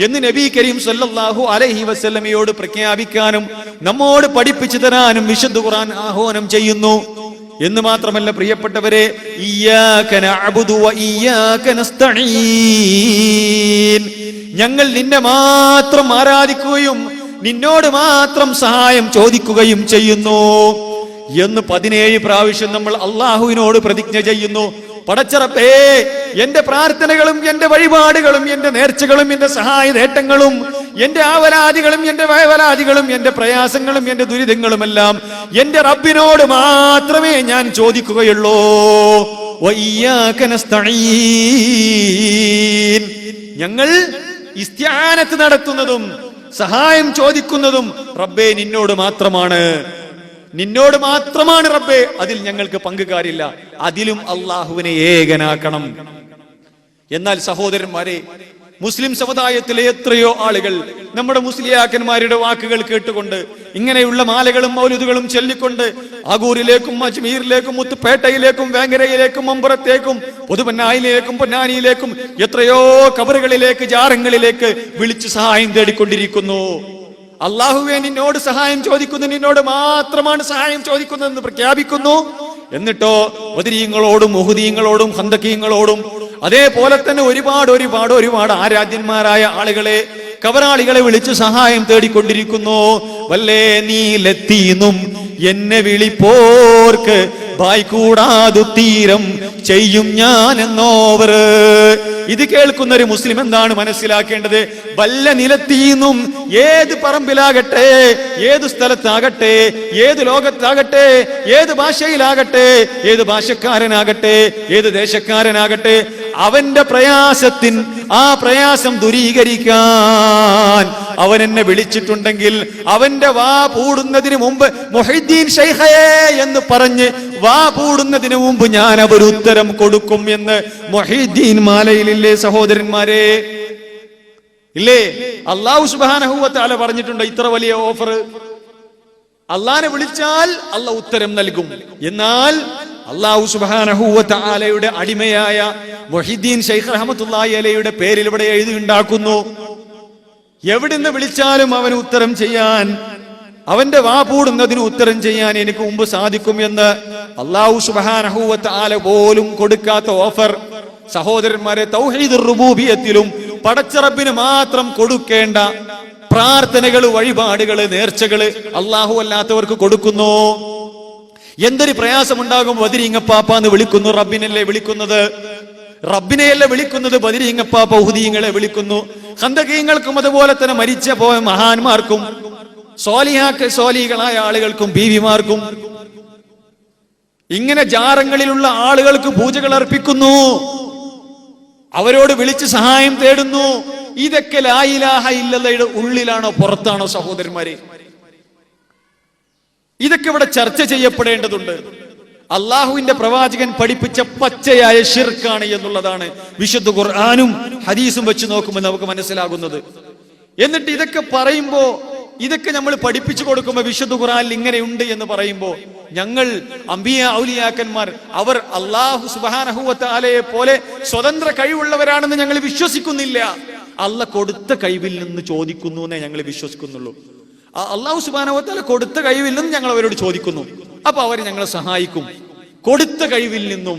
Speaker 1: എന്ന് നബി കരീം സല്ലല്ലാഹു അലൈഹി വസല്ലമയോട് പ്രഖ്യാപിക്കാനും നമ്മോട് പഠിപ്പിച്ചു തരാനും വിശുദ്ധ ഖുർആൻ ആഹ്വാനം ചെയ്യുന്നു. എന്ന് മാത്രമല്ല പ്രിയപ്പെട്ടവരെ, ഇയ്യാക നഅ്ബുദു വ ഇയ്യാക നസ്തഈൻ, ഞങ്ങൾ നിന്നെ മാത്രം ആരാധിക്കുകയും നിന്നോട് മാത്രം സഹായം ചോദിക്കുകയും ചെയ്യുന്നു എന്ന് 17 പ്രാവശ്യം നമ്മൾ അള്ളാഹുവിനോട് പ്രതിജ്ഞ ചെയ്യുന്നു. പടച്ചറപ്പേ, എന്റെ പ്രാർത്ഥനകളും എന്റെ വഴിപാടുകളും എന്റെ നേർച്ചകളും എന്റെ സഹായ നേട്ടങ്ങളും എന്റെ ആവലാദികളും എന്റെ വയവലാദികളും എന്റെ പ്രയാസങ്ങളും എന്റെ ദുരിതങ്ങളുമെല്ലാം എന്റെ റബ്ബിനോട് മാത്രമേ ഞാൻ ചോദിക്കുകയുള്ളൂ. വഇയ്യാക നസ്തഈൻ, ഞങ്ങൾ ഇസ്തിആനത്ത് നടത്തുന്നതും സഹായം ചോദിക്കുന്നതും റബ്ബേ നിന്നോട് മാത്രമാണ്, നിന്നോട് മാത്രമാണ് റബ്ബേ, അതിൽ ഞങ്ങൾക്ക് പങ്കുകാരില്ല. അതിലും അള്ളാഹുവിനെ ഏകനാക്കണം. എന്നാൽ സഹോദരന്മാരെ, മുസ്ലിം സമുദായത്തിലെ എത്രയോ ആളുകൾ നമ്മുടെ മുസ്ലിയാക്കന്മാരുടെ വാക്കുകൾ കേട്ടുകൊണ്ട് ഇങ്ങനെയുള്ള മാലകളും മൗലിദുകളും ചൊല്ലിക്കൊണ്ട് ആഗൂരിലേക്കും അജ്മീറിലേക്കും മുത്തുപേട്ടയിലേക്കും വേങ്ങരയിലേക്കും മമ്പുറത്തേക്കും പുതുപന്നായിലേക്കും പൊന്നാനിയിലേക്കും എത്രയോ കബറുകളിലേക്ക് ജാറങ്ങളിലേക്ക് വിളിച്ചു സഹായം തേടിക്കൊണ്ടിരിക്കുന്നു. അള്ളാഹുവേ, നിന്നോട് സഹായം ചോദിക്കുന്നു, നിന്നോട് മാത്രമാണ് സഹായം ചോദിക്കുന്നതെന്ന് പ്രഖ്യാപിക്കുന്നു. എന്നിട്ടോ ബദരീങ്ങളോടും ഉഹുദീങ്ങളോടും ഖന്ദഖീങ്ങളോടും അതേപോലെ തന്നെ ഒരുപാട് ആരാധ്യന്മാരായ ആളുകളെ, കബറാളികളെ വിളിച്ച് സഹായം തേടിക്കൊണ്ടിരിക്കുന്നു. വല്ലേ നീ ലത്തീനും എന്നെ വിളിപ്പോർക്ക് വായ്കൂടാതു തീരം ചെയ്യും ഞാൻ എന്നോവർ. ഇത് കേൾക്കുന്ന ഒരു മുസ്ലിം എന്താണ് മനസ്സിലാക്കേണ്ടത്? വല്ല നിലത്തീന്നും ഏത് പറമ്പിലാകട്ടെ, ഏത് സ്ഥലത്താകട്ടെ, ഏത് ലോകത്താകട്ടെ, ഏത് ഭാഷയിലാകട്ടെ, ഏത് ഭാഷക്കാരനാകട്ടെ, ഏത് ദേശക്കാരനാകട്ടെ, അവന്റെ ആ പ്രയാസം ദൂരീകരിക്കാൻ അവൻ എന്നെ വിളിച്ചിട്ടുണ്ടെങ്കിൽ അവന്റെ വാ പൂടുന്നതിന് മുമ്പ് മുഹൈദ്ദീൻ ശൈഖേ എന്ന് പറഞ്ഞ് വാ പൂടുന്നതിന് മുമ്പ് ഞാൻ അവർ ഉത്തരം കൊടുക്കും എന്ന് മുഹൈദ്ദീൻ മാലയിലില്ലേ സഹോദരന്മാരെ? ഇല്ലേ? അല്ലാഹു സുബ്ഹാനഹു വ തആല പറഞ്ഞിട്ടുണ്ട് ഇത്ര വലിയ ഓഫർ. അള്ളാനെ വിളിച്ചാൽ അള്ളാഹ് ഉത്തരം നൽകും. എന്നാൽ അല്ലാഹു സുബ്ഹാനഹു വ തആലയുടെ അടിമയായ മുഹൈദ്ദീൻ ശൈഖ് റഹ്മത്തുള്ളാഹി അലൈഹിയുടെ പേരിൽ ഇവിടെ എഴുതി ഉണ്ടാക്കുന്നു, എവിടുന്ന് വിളിച്ചാലും അവന് ഉത്തരം ചെയ്യാൻ, അവന്റെ വാ പൂടുന്നതിന് ഉത്തരം ചെയ്യാൻ എനിക്ക് മുമ്പ് സാധിക്കും എന്ന് അല്ലാഹു സുബ്ഹാനഹു വ തആല പോലും കൊടുക്കാത്ത ഓഫർ സഹോദരന്മാരെ, തൗഹീദുർ റുബൂബിയത്തിലും പടച്ച റബ്ബിന് മാത്രം കൊടുക്കേണ്ട പ്രാർത്ഥനകൾ, വഴിപാടുകൾ, നേർച്ചകള് അല്ലാഹു അല്ലാത്തവർക്ക് കൊടുക്കുന്നു. എന്തൊരു പ്രയാസമുണ്ടാകും? ബദരീങ്ങപ്പാപ്പാന്ന് വിളിക്കുന്നു. റബ്ബിനല്ലേ വിളിക്കുന്നത്? റബ്ബിനെയല്ല വിളിക്കുന്നത്, ബദരീങ്ങപ്പാപ്പ ഉഹുദീങ്ങളെ വിളിക്കുന്നു. ഖന്ദഖീങ്ങൾക്കും അതുപോലെ തന്നെ മരിച്ച പോയ മഹാന്മാർക്കും സ്വാലിഹീകളായ ആളുകൾക്കും ബീവിമാർക്കും ഇങ്ങനെ ജാറങ്ങളിലുള്ള ആളുകൾക്ക് പൂജകൾ അർപ്പിക്കുന്നു, അവരോട് വിളിച്ച് സഹായം തേടുന്നു. ഇതൊക്കെ ലാ ഇലാഹ ഇല്ലല്ലയുടെ ഉള്ളിലാണോ പുറത്താണോ സഹോദരന്മാരെ? ഇതൊക്കെ ഇവിടെ ചർച്ച ചെയ്യപ്പെടേണ്ടതുണ്ട്. അള്ളാഹുവിന്റെ പ്രവാചകൻ പഠിപ്പിച്ച പച്ചയായ ശിർക്കാണ് എന്നുള്ളതാണ് വിശുദ്ധ ഖുർആനും ഹദീസും വെച്ച് നോക്കുമ്പോൾ നമുക്ക് മനസ്സിലാകുന്നത്. എന്നിട്ട് ഇതൊക്കെ പറയുമ്പോ, ഇതൊക്കെ നമ്മൾ പഠിപ്പിച്ചു കൊടുക്കുമ്പോൾ വിശുദ്ധ ഖുർആനിൽ ഇങ്ങനെയുണ്ട് എന്ന് പറയുമ്പോൾ ഞങ്ങൾ അംബിയ ഔലിയാക്കന്മാർ അവർ അല്ലാഹു സുബ്ഹാനഹു വ തആലയെ പോലെ സ്വതന്ത്ര കഴിവുള്ളവരാണെന്ന് ഞങ്ങൾ വിശ്വസിക്കുന്നില്ല. അല്ലാഹ് കൊടുത്ത കഴിവിൽ നിന്ന് ചോദിക്കുന്നു എന്നേ ഞങ്ങൾ വിശ്വസിക്കുന്നുള്ളൂ. അല്ലാഹു സുബ്ഹാനഹു വ തആല കൊടുത്ത കഴിവിൽ നിന്നും ഞങ്ങൾ അവരോട് ചോദിക്കുന്നു. അപ്പൊ അവർ ഞങ്ങളെ സഹായിക്കും കൊടുത്ത കഴിവിൽ നിന്നും.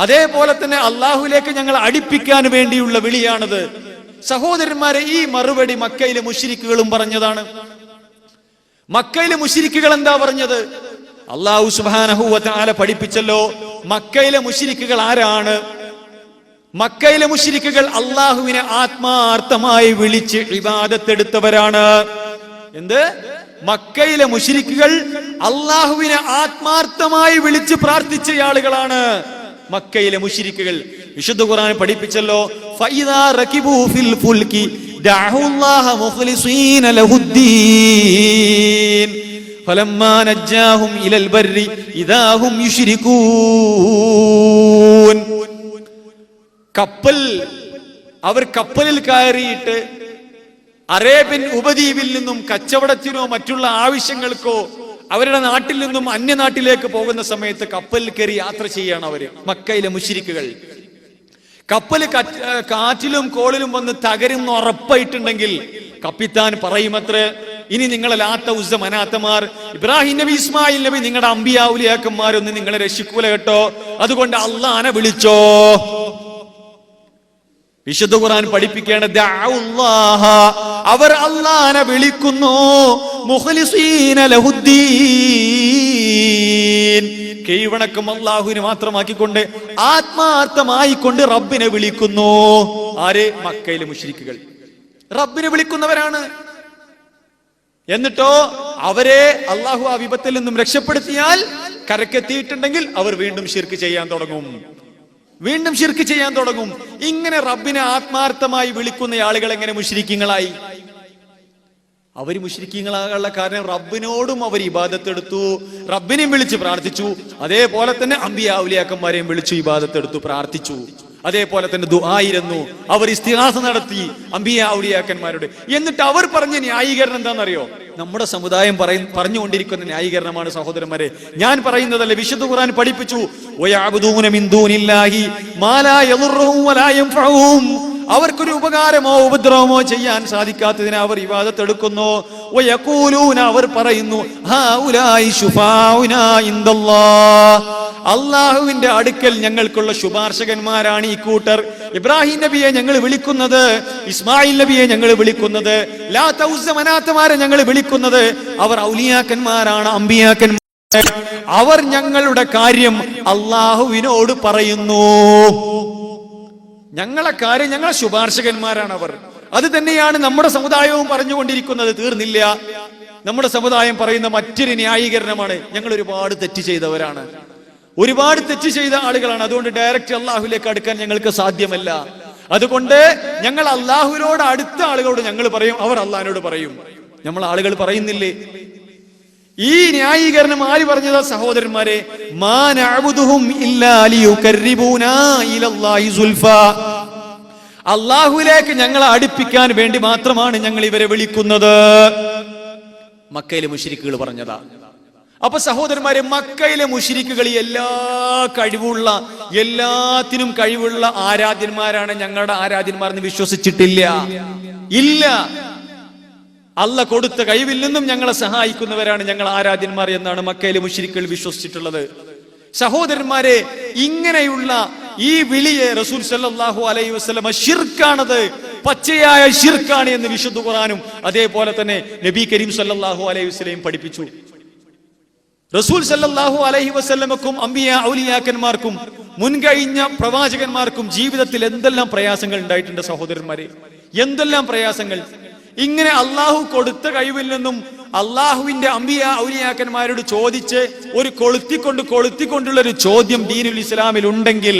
Speaker 1: അതേപോലെ തന്നെ അള്ളാഹുലേക്ക് ഞങ്ങൾ അടുപ്പിക്കാൻ വേണ്ടിയുള്ള വിളിയാണത്. സഹോദരന്മാരെ, ഈ മറുപടി മക്കയിലെ മുശ്രിക്കുകളും പറഞ്ഞതാണ്. മക്കയിലെ മുശ്രിക്കുകൾ എന്താ പറഞ്ഞത്? അല്ലാഹു സുബ്ഹാനഹു വ തആല പഠിപ്പിച്ചല്ലോ. മക്കയിലെ മുശ്രിക്കുകൾ ആരാണ്? മക്കയിലെ മുശ്രിക്കുകൾ അള്ളാഹുവിനെ ആത്മാർത്ഥമായി വിളിച്ച് ഇബാദത്തെടുത്തവരാണ്. എന്ത്? മക്കയിലെ മുശ്രിക്കുകൾ അള്ളാഹുവിനെ ആത്മാർത്ഥമായി വിളിച്ച് പ്രാർത്ഥിച്ച ആളുകളാണ് മക്കയിലെ മുശ്രിക്കുകൾ. വിശുദ്ധ ഖുർആൻ പഠിപ്പിച്ചല്ലോ, ഫൈദാ റകിബൂ ഫിൽ ഫുൽകി ദഅഉല്ലാഹ മുഖ്ലിസീന ലഹുദ്ദീൻ ഫലമ്മാ നജ്ജാഹും ഇലൽ ബർരി ഇദാ ഹും യുശ്രികൂൻ. അവർ കപ്പലിൽ കയറിയിട്ട് അറേബ്യൻ ഉപദ്വീപിൽ നിന്നും കച്ചവടത്തിനോ മറ്റുള്ള ആവശ്യങ്ങൾക്കോ അവരുടെ നാട്ടിൽ നിന്നും അന്യനാട്ടിലേക്ക് പോകുന്ന സമയത്ത് കപ്പലിൽ കയറി യാത്ര ചെയ്യാണ് അവര്. മക്കയിലെ മുശ്രിക്കുകൾ കപ്പല് കാറ്റിലും കോളിലും വന്ന് തകരുന്ന ഉറപ്പായിട്ടുണ്ടെങ്കിൽ കപ്പിത്താൻ പറയുമത്രേ, ഇനി നിങ്ങളെ ലാത്ത ഉസ്സ മനാത്തമാർ ഇബ്രാഹിം നബി ഇസ്മായിൽ നബി നിങ്ങളുടെ അംബിയാ ഔലിയാക്കന്മാരൊന്നും നിങ്ങളെ രക്ഷിക്കൂല കേട്ടോ, അതുകൊണ്ട് അള്ളാനെ വിളിച്ചോ. വിശുദ്ധ ഖുർആൻ പഠിപ്പിക്കേണ്ട അവർ അള്ളാനെ വിളിക്കുന്നു മുഖ്ലിസീന ലഹുദ്ദീൻ, കീഴ്വണക്കം അള്ളാഹുവിനെ മാത്രമാക്കിക്കൊണ്ട് ആത്മാർത്ഥമായിക്കൊണ്ട് റബ്ബിനെ വിളിക്കുന്നു. ആര്? മക്കയിലെ മുശ്രിക്കുകൾ റബ്ബിനെ വിളിക്കുന്നവരാണ്. എന്നിട്ടോ അവരെ അള്ളാഹു ആ വിപത്തിൽ നിന്നും രക്ഷപ്പെടുത്തിയാൽ കരക്കെത്തിയിട്ടുണ്ടെങ്കിൽ അവർ വീണ്ടും ശിർക്ക് ചെയ്യാൻ തുടങ്ങും. ഇങ്ങനെ റബ്ബിനെ ആത്മാർത്ഥമായി വിളിക്കുന്ന ആളുകൾ എങ്ങനെ മുശ്രിക്കീങ്ങളായി? അവർ മുശ്രിക്കീങ്ങളാകാനുള്ള കാരണം റബ്ബിനോടും അവർ ഇബാദത്തെടുത്തു, റബ്ബിനെയും വിളിച്ച് പ്രാർത്ഥിച്ചു. അതേപോലെ തന്നെ അംബിയാ ഔലിയാക്കന്മാരെയും വിളിച്ചു ഇബാദത്തെടുത്തു, പ്രാർത്ഥിച്ചു. അതേപോലെ തന്നെ ദുആയിരുന്നു, അവർ ഇസ്തിഗാസ നടത്തി അംബിയാ ഔലിയാക്കന്മാരോട്. എന്നിട്ട് അവർ പറഞ്ഞ ന്യായീകരണം എന്താണെന്നറിയോ? നമ്മുടെ സമുദായം പറഞ്ഞുകൊണ്ടിരിക്കുന്ന ന്യായീകരണമാണ് സഹോദരന്മാരെ, ഞാൻ പറയുന്നതല്ല. വിശുദ്ധ ഖുർആൻ പഠിപ്പിച്ചു, വയഅബ്ദൂന മിൻ ദൂനില്ലാഹി മാ ലാ യദുർറുഹും വലാ യൻഫഉഹും. അവർക്കൊരു ഉപകാരമോ ഉപദ്രവമോ ചെയ്യാൻ സാധിക്കാത്തതിന് അവർ ഇബാദത്ത് എടുക്കുന്നു. വയഖൂലൂന, അവർ പറയുന്നു, ഹൗലായി ശുഫാഉനാ ഇൻദല്ലാഹ്, അല്ലാഹുവിന്റെ അടുക്കൽ ഞങ്ങൾക്കുള്ള ശുപാർശകന്മാരാണ് ഈ കൂട്ടർ. ഇബ്രാഹിം നബിയെ ഞങ്ങൾ വിളിക്കുന്നത്, ഇസ്മായിൽ നബിയെ ഞങ്ങൾ വിളിക്കുന്നത്, ലാത്ത ഉസ്സ മനാത്തമാരെ ഞങ്ങൾ വിളിക്കുന്നത്, അവർ ഔലിയാക്കന്മാരാണ്, അമ്പിയാക്കന്മാർ. അവർ ഞങ്ങളുടെ കാര്യം അള്ളാഹുവിനോട് പറയുന്നു. ഞങ്ങളെ കാര്യം, ഞങ്ങളെ ശുപാർശകന്മാരാണ് അവർ. അത് തന്നെയാണ് നമ്മുടെ സമുദായവും പറഞ്ഞുകൊണ്ടിരിക്കുന്നത്. തീർന്നില്ല. നമ്മുടെ സമുദായം പറയുന്ന മറ്റൊരു ന്യായീകരണമാണ്, ഞങ്ങൾ ഒരുപാട് തെറ്റ് ചെയ്തവരാണ്, ഒരുപാട് തെറ്റ് ചെയ്ത ആളുകളാണ്, അതുകൊണ്ട് ഡയറക്റ്റ് അള്ളാഹുവിലേക്ക് അടുക്കാൻ ഞങ്ങൾക്ക് സാധ്യമല്ല. അതുകൊണ്ട് ഞങ്ങൾ അള്ളാഹുവിനോട് അടുത്ത ആളുകളോട് ഞങ്ങൾ പറയും, അവർ അള്ളാഹിനോട് പറയും. നമ്മൾ ആളുകൾ പറയുന്നില്ലേ? ഈ ന്യായീകരണം ആര് പറഞ്ഞതാ സഹോദരന്മാരെ? മാ നഅബുദുഹും ഇല്ലാ ലിയുഖർരിബൂനാ ഇലല്ലാഹി സുൽഫാ, അള്ളാഹുവിലേക്ക് ഞങ്ങളെ അടുപ്പിക്കാൻ വേണ്ടി മാത്രമാണ് ഞങ്ങൾ ഇവരെ വിളിക്കുന്നത്. മക്കയിലെ മുശ്രിക്കുകൾ പറഞ്ഞതാ. അപ്പൊ സഹോദരന്മാരെ, മക്കയിലെ മുശ്രിക്കുകൾ എല്ലാ കഴിവുള്ള, എല്ലാത്തിനും കഴിവുള്ള ആരാധ്യന്മാരാണ് ഞങ്ങളുടെ ആരാധ്യന്മാർ എന്ന് വിശ്വസിച്ചിട്ടില്ല. ഇല്ല, അല്ല കൊടുത്ത കഴിവിൽ നിന്നും ഞങ്ങളെ സഹായിക്കുന്നവരാണ് ഞങ്ങൾ ആരാധ്യന്മാർ എന്നാണ് മക്കയിലെ മുശ്രിക്കുകൾ വിശ്വസിച്ചിട്ടുള്ളത്. സഹോദരന്മാരെ, ഇങ്ങനെയുള്ള ഈ വിളിയെ റസൂൽ സല്ലല്ലാഹു അലൈഹി വസല്ലം ശിർക്കാണത്, പച്ചയായ ശിർക്കാണ് എന്ന് വിശുദ്ധ ഖുർആനും അതേപോലെ തന്നെ നബി കരീം സല്ലല്ലാഹു അലൈഹി വസല്ലം പഠിപ്പിച്ചു. റസൂൽ സല്ലല്ലാഹു അലൈഹി വസല്ലമക്കും അമ്പിയ ഔലിയാക്കന്മാർക്കും മുൻകഴിഞ്ഞ പ്രവാചകന്മാർക്കും ജീവിതത്തിൽ എന്തെല്ലാം പ്രയാസങ്ങൾ ഉണ്ടായിട്ടുണ്ട് സഹോദരന്മാരെ, എന്തെല്ലാം പ്രയാസങ്ങൾ. ഇങ്ങനെ അള്ളാഹു കൊടുത്ത കഴിവിൽ നിന്നും അള്ളാഹുവിന്റെ അമ്പിയ ഔലിയാക്കന്മാരോട് ചോദിച്ച് ഒരു കൊളുത്തിക്കൊണ്ടുള്ള ഒരു ചോദ്യം ദീനുൽ ഇസ്ലാമിൽ ഉണ്ടെങ്കിൽ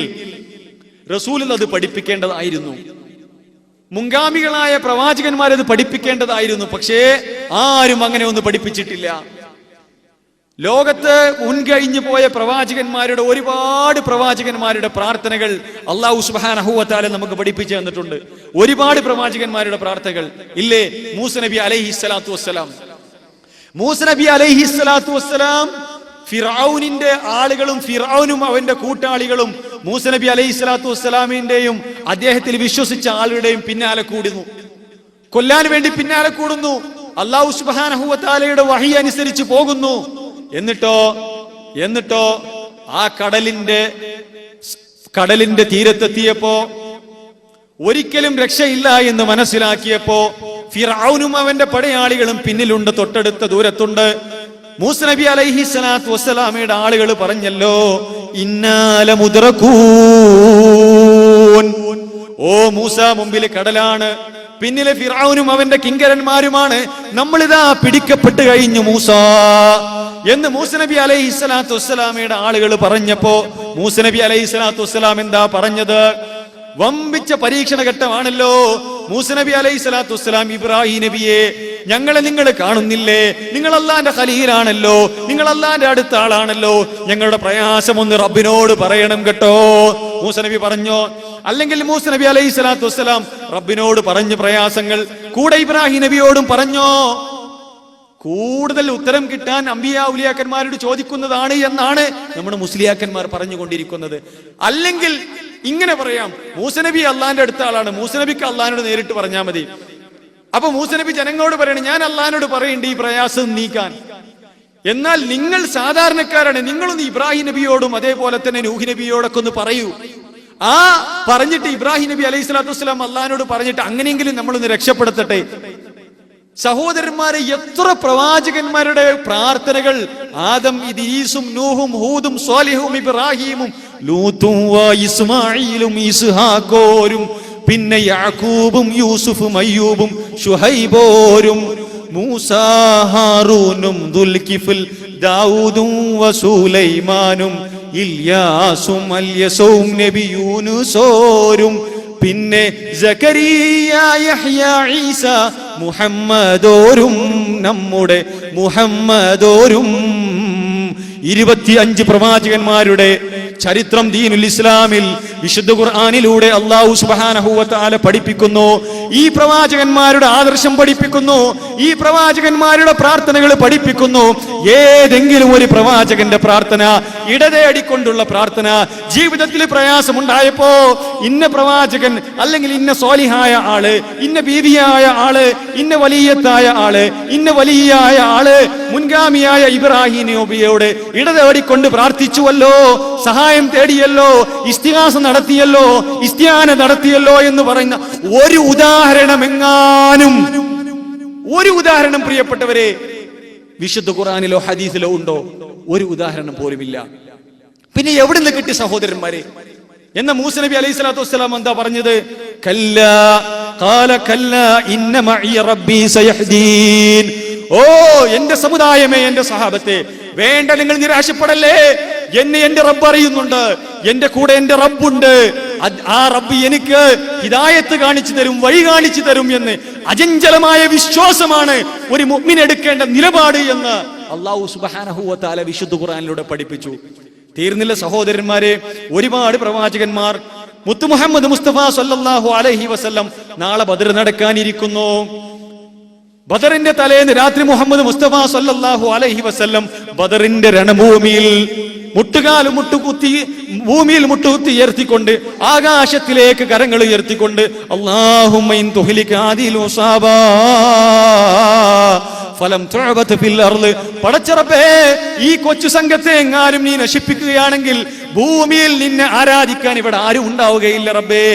Speaker 1: റസൂൽ അത് പഠിപ്പിക്കേണ്ടതായിരുന്നു. മുൻഗാമികളായ പ്രവാചകന്മാരത് പഠിപ്പിക്കേണ്ടതായിരുന്നു. പക്ഷേ ആരും അങ്ങനെ ഒന്നും പഠിപ്പിച്ചിട്ടില്ല. ലോകത്ത് മുൻകഴിഞ്ഞു പോയ പ്രവാചകന്മാരുടെ, ഒരുപാട് പ്രവാചകന്മാരുടെ പ്രാർത്ഥനകൾ അല്ലാഹു സുബ്ഹാനഹു വ തആല നമുക്ക് പഠിപ്പിച്ചു തന്നിട്ടുണ്ട്. ഒരുപാട് പ്രവാചകന്മാരുടെ പ്രാർത്ഥനകൾ ഇല്ലേ? മൂസ നബി അലൈഹിസ്സലാത്തു വസ്സലാം, മൂസ നബി അലൈഹിസ്സലാത്തു വസ്സലാം ഫിർഔനിന്റെ ആളുകളും ഫിർഔനും അവന്റെ കൂട്ടാളികളും മൂസ നബി അലൈഹിസ്സലാത്തു വസ്സലാമിന്റെയും അദ്ദേഹത്തിൽ വിശ്വസിച്ച ആളുടെയും പിന്നാലെ കൂടുന്നു, കൊല്ലാൻ വേണ്ടി പിന്നാലെ കൂടുന്നു. അല്ലാഹു സുബ്ഹാനഹു വ തആലയുടെ വഹി അനുസരിച്ച് പോകുന്നു. എന്നിട്ടോ ആ കടലിന്റെ തീരത്തെത്തിയപ്പോ, ഒരിക്കലും രക്ഷയില്ല എന്ന് മനസ്സിലാക്കിയപ്പോ, ഫിർഔനും അവന്റെ പടയാളികളും പിന്നിലുണ്ട്, തൊട്ടടുത്ത ദൂരത്തുണ്ട്. മൂസ നബി അലൈഹിസ്സലാത്തു വസ്സലാമയുടെ ആളുകൾ പറഞ്ഞല്ലോ, ഇന്നാല മുദ്റകൂൻ, ഓ മൂസ, മുമ്പിൽ കടലാണ്, പിന്നിലെ ഫിർഔനും അവന്റെ കിങ്കരന്മാരുമാണ്, നമ്മളിതാ പിടിക്കപ്പെട്ട് കഴിഞ്ഞു മൂസ എന്ന് മൂസ നബി അലൈഹിസ്സലാത്തു വസ്സലാമയുടെ ആളുകൾ പറഞ്ഞപ്പോ മൂസ നബി അലൈഹിസ്സലാത്തു വസ്സലാം എന്താ പറഞ്ഞത്? വമ്പിച്ച പരീക്ഷണ ഘട്ടമാണല്ലോ. മൂസ നബി അലൈഹിസ്സലാത്തു വസ്സലാം ഇബ്രാഹിം നബിയെ, ഞങ്ങളെ നിങ്ങൾ കാണുന്നില്ലേ? നിങ്ങൾ അല്ലാഹുവിന്റെ ഖലീലാണല്ലോ, നിങ്ങൾ അല്ലാഹുവിന്റെ അടുത്ത ആളാണല്ലോ, ഞങ്ങളുടെ പ്രയാസം ഒന്ന് റബ്ബിനോട് പറയണം കേട്ടോ. മൂസ നബി പറഞ്ഞോ? അല്ലെങ്കിൽ മൂസ നബി അലൈഹിസ്സലാത്തു വസ്സലാം റബ്ബിനോട് പറഞ്ഞു പ്രയാസങ്ങൾ, കൂടെ ഇബ്രാഹിം നബിയോടും പറഞ്ഞോ? കൂടുതൽ ഉത്തരം കിട്ടാൻ അമ്പിയ ഔലിയാക്കന്മാരോട് ചോദിക്കുന്നതാണ് എന്നാണ് നമ്മുടെ മുസ്ലിയാക്കന്മാർ പറഞ്ഞുകൊണ്ടിരിക്കുന്നത്. അല്ലെങ്കിൽ ഇങ്ങനെ പറയാം, മൂസ നബി അള്ളാഹിന്റെ അടുത്ത ആളാണ്, മൂസ നബിക്ക് അള്ളാഹിനോട് നേരിട്ട് പറഞ്ഞാൽ മതി. അപ്പൊ മൂസ നബി ജനങ്ങളോട് പറയണം, ഞാൻ അള്ളാഹിനോട് പറയണ്ട് ഈ പ്രയാസം നീക്കാൻ. എന്നാൽ നിങ്ങൾ സാധാരണക്കാരാണ്, നിങ്ങളൊന്ന് ഇബ്രാഹിം നബിയോടും അതേപോലെ തന്നെ നൂഹ് നബിയോടൊക്കെ ഒന്ന് പറയൂ. ആ പറഞ്ഞിട്ട് ഇബ്രാഹിം നബി അലൈഹി സ്വലാത്തു വസ്സലാം അള്ളാഹിനോട് പറഞ്ഞിട്ട് അങ്ങനെയെങ്കിലും നമ്മളൊന്ന് രക്ഷപ്പെടുത്തട്ടെ. സഹോദരന്മാരെ, എത്ര പ്രവാചകന്മാരുടെ പ്രാർത്ഥനകൾ! ആദം, ഇദ്രീസും, നൂഹും, ഹൂദും, സ്വാലിഹും, ഇബ്രാഹീമും, ലൂത്തും, ഇസ്മാഈലും, ഇസ്ഹാഖോരും, പിന്നെ യാക്കൂബും, യൂസുഫും, അയ്യൂബും, ശുഹൈബോരും, മൂസാ, ഹാറൂനും, ദുൽകിഫിൽ, ദാവൂദും, വസുലൈമാനും, ഇല്യാസും, അല്യസവും, നബി യൂനുസോരും, പിന്നെ സകരിയ, യഹ്യ, ഈസ, മുഹമ്മദോരും, നമ്മുടെ മുഹമ്മദോരും. 25 പ്രവാചകന്മാരുടെ ചരിത്രം ദീനുൽ ഇസ്ലാമിൽ വിശുദ്ധ ഖുർആനിലൂടെ അല്ലാഹു സുബ്ഹാനഹു വ തആല പഠിപ്പിക്കുന്നു. ഈ പ്രവാചകന്മാരുടെ ആദർശം പഠിപ്പിക്കുന്നു. ഈ പ്രവാചകന്മാരുടെ പ്രാർത്ഥനകൾ പഠിപ്പിക്കുന്നു. ഏതെങ്കിലും ഒരു പ്രവാചകന്റെ പ്രാർത്ഥന, ഇടതേടിക്കൊണ്ടുള്ള പ്രാർത്ഥന, ജീവിതത്തിൽ പ്രയാസമുണ്ടായപ്പോ ഇന്ന പ്രവാചകൻ അല്ലെങ്കിൽ ഇന്ന സ്വാലിഹായ ആള്, ഇന്ന ബീവിയായ ആള്, ഇന്ന വലിയത്തായ ആള്, ഇന്ന വലിയായ ആള് മുൻഗാമിയായ ഇബ്രാഹിം നബിയോട് ഇടതേടിക്കൊണ്ട് പ്രാർത്ഥിച്ചുവല്ലോ, സഹായം തേടിയല്ലോ, ഇസ്തിഗാസ നടത്തിയല്ലോ, ഇസ്തിആന നടത്തിയല്ലോ എന്ന് പറയുന്ന ഒരു ഉദാഹരണം പ്രിയപ്പെട്ടവരെ വിശുദ്ധ ഖുർആനിലോ ഹദീസിലോ ഉണ്ടോ? ഒരു ഉദാഹരണം പോലുമില്ല. പിന്നെ എവിടെ നിന്ന് കിട്ടി സഹോദരന്മാരെ? എന്ന മൂസ നബി അലൈഹി സ്വലാത്തു വസ്സലാം എന്താ പറഞ്ഞത്? കല്ലാ ഖാല കല്ലാ ഇന്ന മഇയ റബ്ബി സയഹ്ദീൻ. ഓ എന്റെ സമുദായമേ, എന്റെ സഹാബത്തെ, വേണ്ട, നിങ്ങൾ നിരാശപ്പെടല്ലേ. എന്നെ എന്റെ റബ്ബ് അറിയുന്നുണ്ട്, എന്റെ കൂടെ എന്റെ റബ്ബുണ്ട്. ആ റബ്ബ് എനിക്ക് ഹിദായത്ത് കാണിച്ചു തരും, വഴി കാണിച്ചു തരും എന്ന് അചഞ്ചലമായ വിശ്വാസമാണ് ഒരു മുഅ്മിൻ എടുക്കേണ്ട നിലപാട് എന്ന് അല്ലാഹു സുബ്ഹാനഹു വ തആല വിശുദ്ധ ഖുർആനിലൂടെ പഠിപ്പിച്ചു. തീർന്നില്ല സഹോദരന്മാരെ, ഒരുപാട് പ്രവാചകന്മാർ. മുത്തു മുഹമ്മദ് മുസ്തഫ സല്ലല്ലാഹു അലൈഹി വസല്ലം നാളെ ബദർ നടക്കാനിരിക്കുന്നു. ബദറിന്റെ തലേന്ന് രാത്രി മുഹമ്മദ് മുസ്തഫ സല്ലല്ലാഹു അലൈഹി വസല്ലം ബദറിന്റെ രണഭൂമിയിൽ ഭൂമിയിൽ മുട്ടുകുത്തി ഉയർത്തിക്കൊണ്ട്, ആകാശത്തിലേക്ക് കരങ്ങൾ ഉയർത്തിക്കൊണ്ട്, അല്ലാഹുമ്മ ഇൻ തുഹ്ലിക ആദിൽ ഉസാബാ ഫലം തുഅബത് ഫിൽ അർള്. പടച്ചറബേ, ഈ കൊച്ചു സംഘത്തെ എങ്ങാനും നീ നശിപ്പിക്കുകയാണെങ്കിൽ ഭൂമിയിൽ നിന്നെ ആരാധിക്കാൻ ഇവിടെ ആരും ഉണ്ടാവുകയില്ല റബ്ബേ.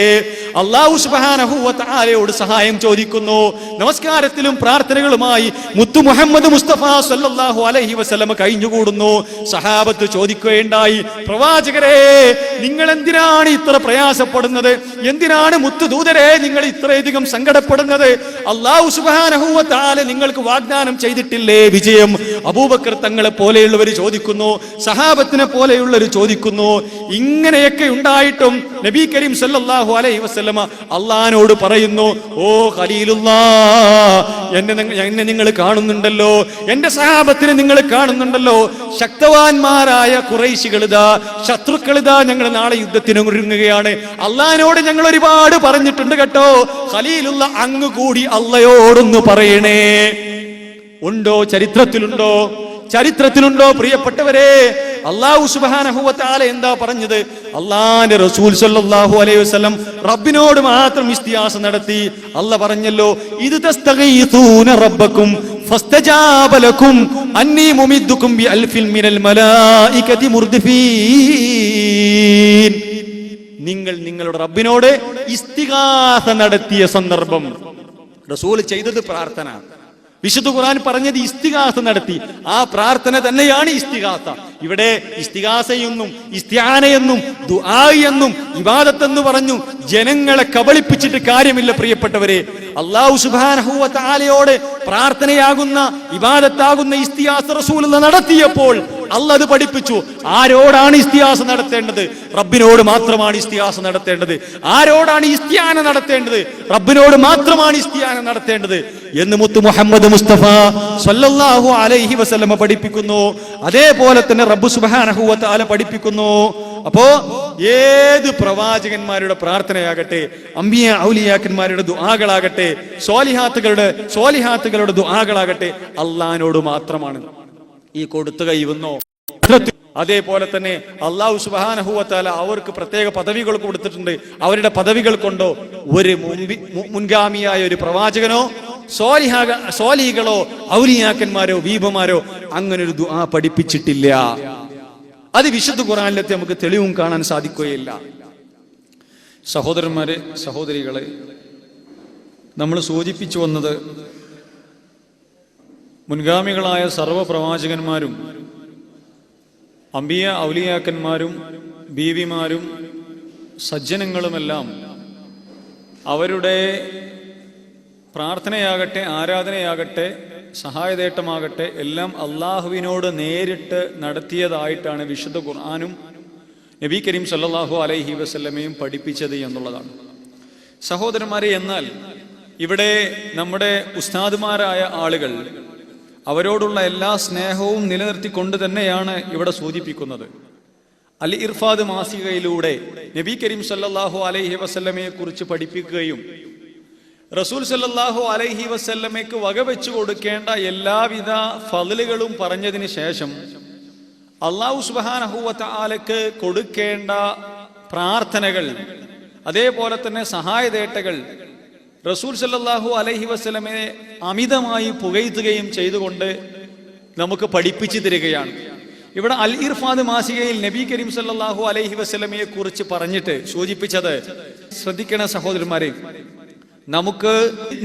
Speaker 1: അല്ലാഹു സുബ്ഹാനഹു വ തആലയോട് സഹായം ചോദിക്കുന്നു. നമസ്കാരത്തിലും പ്രാർത്ഥനകളുമായി മുത്തു മുഹമ്മദ് മുസ്തഫ സല്ലല്ലാഹു അലൈഹി വസല്ലം കഴിഞ്ഞുകൂടുന്നു. സഹാബത്ത് ചോദിക്കുകയുണ്ടായി, പ്രവാചകരെ, നിങ്ങൾ എന്തിനാണ് ഇത്ര പ്രയാസപ്പെടുന്നത്? എന്തിനാണ് മുത്തുദൂതരെ നിങ്ങൾ ഇത്രയധികം സങ്കടപ്പെടുന്നത്? അല്ലാഹു സുബ്ഹാനഹു വ തആല നിങ്ങൾക്ക് വാഗ്ദാനം ചെയ്തിട്ടില്ലേ വിജയം? അബൂബക്കർ തങ്ങളെ പോലെയുള്ളവർ ചോദിക്കുന്നു, സഹാബത്തിനെ പോലെയുള്ളവർ ചോദിക്കുന്നു. ഇങ്ങനെയൊക്കെ ഉണ്ടായിട്ടും നബി കരീം സല്ലല്ലാഹു അലൈഹി വസല്ലമ അള്ളാഹിനോട് പറയുന്നു, ഓ ഖലീലുല്ലാഹ്, എന്നെ നിങ്ങൾ കാണുന്നുണ്ടല്ലോ, എന്റെ സഹാബത്തിനെ നിങ്ങൾ കാണുന്നുണ്ടല്ലോ. ശക്തവാന്മാരായ ഖുറൈശികളിതാ, ശത്രുക്കളിതാ, ഞങ്ങൾ നാളെ യുദ്ധത്തിന് ഒരുങ്ങുകയാണ്. അള്ളാഹിനോട് ഞങ്ങൾ ഒരുപാട് പറഞ്ഞിട്ടുണ്ട് കേട്ടോ. ഖലീലുള്ള അങ്ങ് കൂടി അള്ളയോടൊന്ന് പറയണേ. ഉണ്ടോ? ചരിത്രത്തിലുണ്ടോ പ്രിയപ്പെട്ടവരെ? അല്ലാഹു സുബ്ഹാനഹു വ തആല എന്താ പറഞ്ഞത്? അല്ലാഹുവിന്റെ റസൂൽ സല്ലല്ലാഹു അലൈഹി വസല്ലം റബ്ബിനോട് മാത്രം ഇസ്തിആസ നടത്തി. അല്ലാഹ് പറഞ്ഞല്ലോ, ഇത് തസ്തഗീസൂന റബ്ബക്കും ഫസ്തജാബ ലക്കും അന്നി മുമിദ്ദുക്കും ബി അൽഫിൻ മിനൽ മലായികതി മുർദിഫീൻ. നിങ്ങൾ നിങ്ങളുടെ റബ്ബിനോട് ഇസ്തിഗാസ നടത്തിയ സന്ദർഭം. റസൂൽ ചെയ്തത് പ്രാർത്ഥന. വിശുദ്ധ ഖുർആൻ പറഞ്ഞത് ഇസ്തിഗാസ നടത്തി. ആ പ്രാർത്ഥന തന്നെയാണ് ഇസ്തിഗാസ. ഇവിടെ ഇസ്തിഗാസയെന്നും ഇസ്തിആനയെന്നും ദുആ എന്നും ഇബാദത്ത് എന്ന് പറഞ്ഞു ജനങ്ങളെ കബളിപ്പിച്ചിട്ട് കാര്യമില്ല പ്രിയപ്പെട്ടവരെ. അല്ലാഹു സുബ്ഹാനഹു വ തആലയോട് പ്രാർത്ഥനയാകുന്ന ഇബാദത്താകുന്ന ഇസ്തിഗാസ റസൂൽ നടത്തിയപ്പോൾ അല്ലാഹ് അത് പഠിപ്പിച്ചു. ആരോടാണ് ഇസ്തിഗാസ നടത്തേണ്ടത്? റബ്ബിനോട് മാത്രമാണ് ഇസ്തിഗാസ നടത്തേണ്ടത്. ആരോടാണ് ഇസ്തിആന നടത്തേണ്ടത്? റബ്ബിനോട് മാത്രമാണ് ഇസ്തിആന നടത്തേണ്ടത് എന്ന് മുത്തു മുഹമ്മദ് മുസ്തഫ സല്ലല്ലാഹു അലൈഹി വസല്ലം പഠിപ്പിക്കുന്നു. അതേപോലെ തന്നെ റബ്ബ് സുബ്ഹാനഹു വ തആല പഠിപ്പിക്കുന്നു. അപ്പോ ഏത് പ്രവാചകന്മാരുടെ പ്രാർത്ഥനയാകട്ടെ, അംബിയ ഔലിയാക്കന്മാരുടെ ദുആകളാകട്ടെ, സ്വാലിഹാത്തുകളുടെ ദുആകളാകട്ടെ, അല്ലാഹുവിനോട് മാത്രമാണ്. ഈ കൊടുത്തു കൈവന്നോ? അതേപോലെ തന്നെ അല്ലാഹു സുബ്ഹാനഹു വ തആല അവർക്ക് പ്രത്യേക പദവികൾ കൊടുത്തിട്ടുണ്ട്. അവരുടെ പദവികൾ കൊണ്ടോ ഒരു മുൻഗാമിയായ ഒരു പ്രവാചകനോ സ്വാലിഹികളോ ഔലിയാക്കന്മാരോ വീബമാരോ അങ്ങനെ ഒരു ദുആ പഠിപ്പിച്ചിട്ടില്ല. അത് വിശുദ്ധ ഖുർആനിലത്തെ നമുക്ക് തെളിവും കാണാൻ സാധിക്കുകയില്ല. സഹോദരന്മാരെ, സഹോദരികളെ, നമ്മൾ സൂചിപ്പിച്ചു വന്നത് മുൻഗാമികളായ സർവപ്രവാചകന്മാരും അംബിയ ഔലിയാക്കന്മാരും ബീവിമാരും സജ്ജനങ്ങളുമെല്ലാം അവരുടെ പ്രാർത്ഥനയാകട്ടെ, ആരാധനയാകട്ടെ, സഹായതേട്ടമാകട്ടെ എല്ലാം അള്ളാഹുവിനോട് നേരിട്ട് നടത്തിയതായിട്ടാണ് വിശുദ്ധ ഖുർആനും നബി കരീം സല്ലല്ലാഹു അലൈഹി വസല്ലമയും പഠിപ്പിച്ചത് എന്നുള്ളതാണ്. സഹോദരന്മാരെ, എന്നാൽ ഇവിടെ നമ്മുടെ ഉസ്താദുമാരായ ആളുകൾ അവരോടുള്ള എല്ലാ സ്നേഹവും നിലനിർത്തിക്കൊണ്ട് തന്നെയാണ് ഇവിടെ സൂചിപ്പിക്കുന്നത്. അൽ ഇർഫാദ് മാസികയിലൂടെ നബി കരീം സല്ലല്ലാഹു അലൈഹി വസല്ലമയെ കുറിച്ച് പഠിപ്പിക്കുകയും റസൂൽ സല്ലല്ലാഹു അലൈഹി വസല്ലമയ്ക്ക് വകവെച്ചു കൊടുക്കേണ്ട എല്ലാവിധ ഫളലുകളും പറഞ്ഞതിന് ശേഷം അല്ലാഹു സുബ്ഹാനഹു വ തആലക്ക് കൊടുക്കേണ്ട പ്രാർത്ഥനകൾ, അതേപോലെ തന്നെ സഹായതേട്ടകൾ റസൂൽ സല്ലല്ലാഹു അലൈഹി വസല്ലമയെ അമിതമായി പുകഴ്ത്തുകയും ചെയ്തുകൊണ്ട് നമുക്ക് പഠിപ്പിച്ചു തരികയാണ്. ഇവിടെ അൽ ഇർഫാദ് മാസികയിൽ നബി കരീം സല്ലല്ലാഹു അലൈഹി വസല്ലമയെ കുറിച്ച് പറഞ്ഞിട്ട് സൂചിപ്പിച്ചത്, ശ്രദ്ധിക്കണ സഹോദരന്മാരെ, നമുക്ക്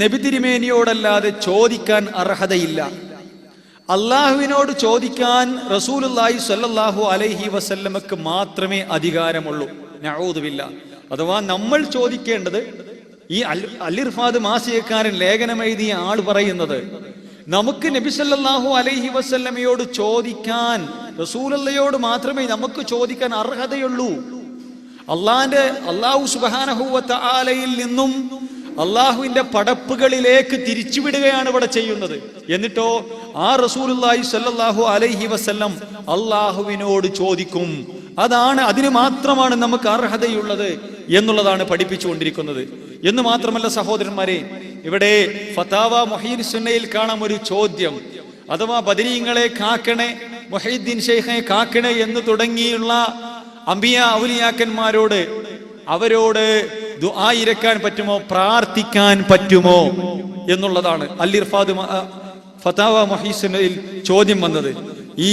Speaker 1: നബി തിരുമേനിയോടല്ലാതെ ചോദിക്കാൻ അർഹതയില്ല. അള്ളാഹുവിനോട് ചോദിക്കാൻ റസൂലുള്ളാഹി സ്വല്ലല്ലാഹു അലൈഹി വസല്ലമക്ക് മാത്രമേ അധികാരമുള്ളൂ. നഊദു ബില്ലാഹ്. അഥവാ നമ്മൾ ചോദിക്കേണ്ടത്, ഈ അൽ ഇർഫാദ് മാസികക്കാരൻ ലേഖനം എഴുതിയ ആൾ പറയുന്നത്, നമുക്ക് നബി സല്ലല്ലാഹു അലൈഹി വസല്ലമയോട് ചോദിക്കാൻ, റസൂലുള്ളാഹിയോട് മാത്രമേ നമുക്ക് ചോദിക്കാൻ അർഹതയുള്ളൂ. അല്ലാഹു സുബ്ഹാനഹു വ തആലയിൽ നിന്നും അള്ളാഹുവിന്റെ പടപ്പുകളിലേക്ക് തിരിച്ചുവിടുകയാണ് ഇവിടെ ചെയ്യുന്നത്. എന്നിട്ടോ ആ റസൂലുള്ളാഹി സ്വല്ലല്ലാഹു അലൈഹി വസല്ലം അള്ളാഹുവിനോട് ചോദിക്കും. അതിന് മാത്രമാണ് നമുക്ക് അർഹതയുള്ളത് എന്നുള്ളതാണ് പഠിപ്പിച്ചുകൊണ്ടിരിക്കുന്നത്. എന്ന് മാത്രമല്ല സഹോദരന്മാരെ, ഇവിടെ ഫതാവ മുഹയ്യിൻ സുന്നയിൽ കാണാം ഒരു ചോദ്യം, അഥവാ ബദരീങ്ങളെ കാക്കണേ, മുഹയ്യിദ്ദീൻ ശൈഖെ കാക്കണേ എന്ന് തുടങ്ങിയുള്ള അംബിയ ഔലിയാക്കന്മാരോട്, അവരോട് ദുആ ഇരക്കാൻ പറ്റുമോ, പ്രാർത്ഥിക്കാൻ പറ്റുമോ എന്നുള്ളതാണ് അൽ ഇർഫാദ് ഫതാവ മുഹയ്യിൻ സുന്നയിൽ ചോദ്യം വന്നത്. ഈ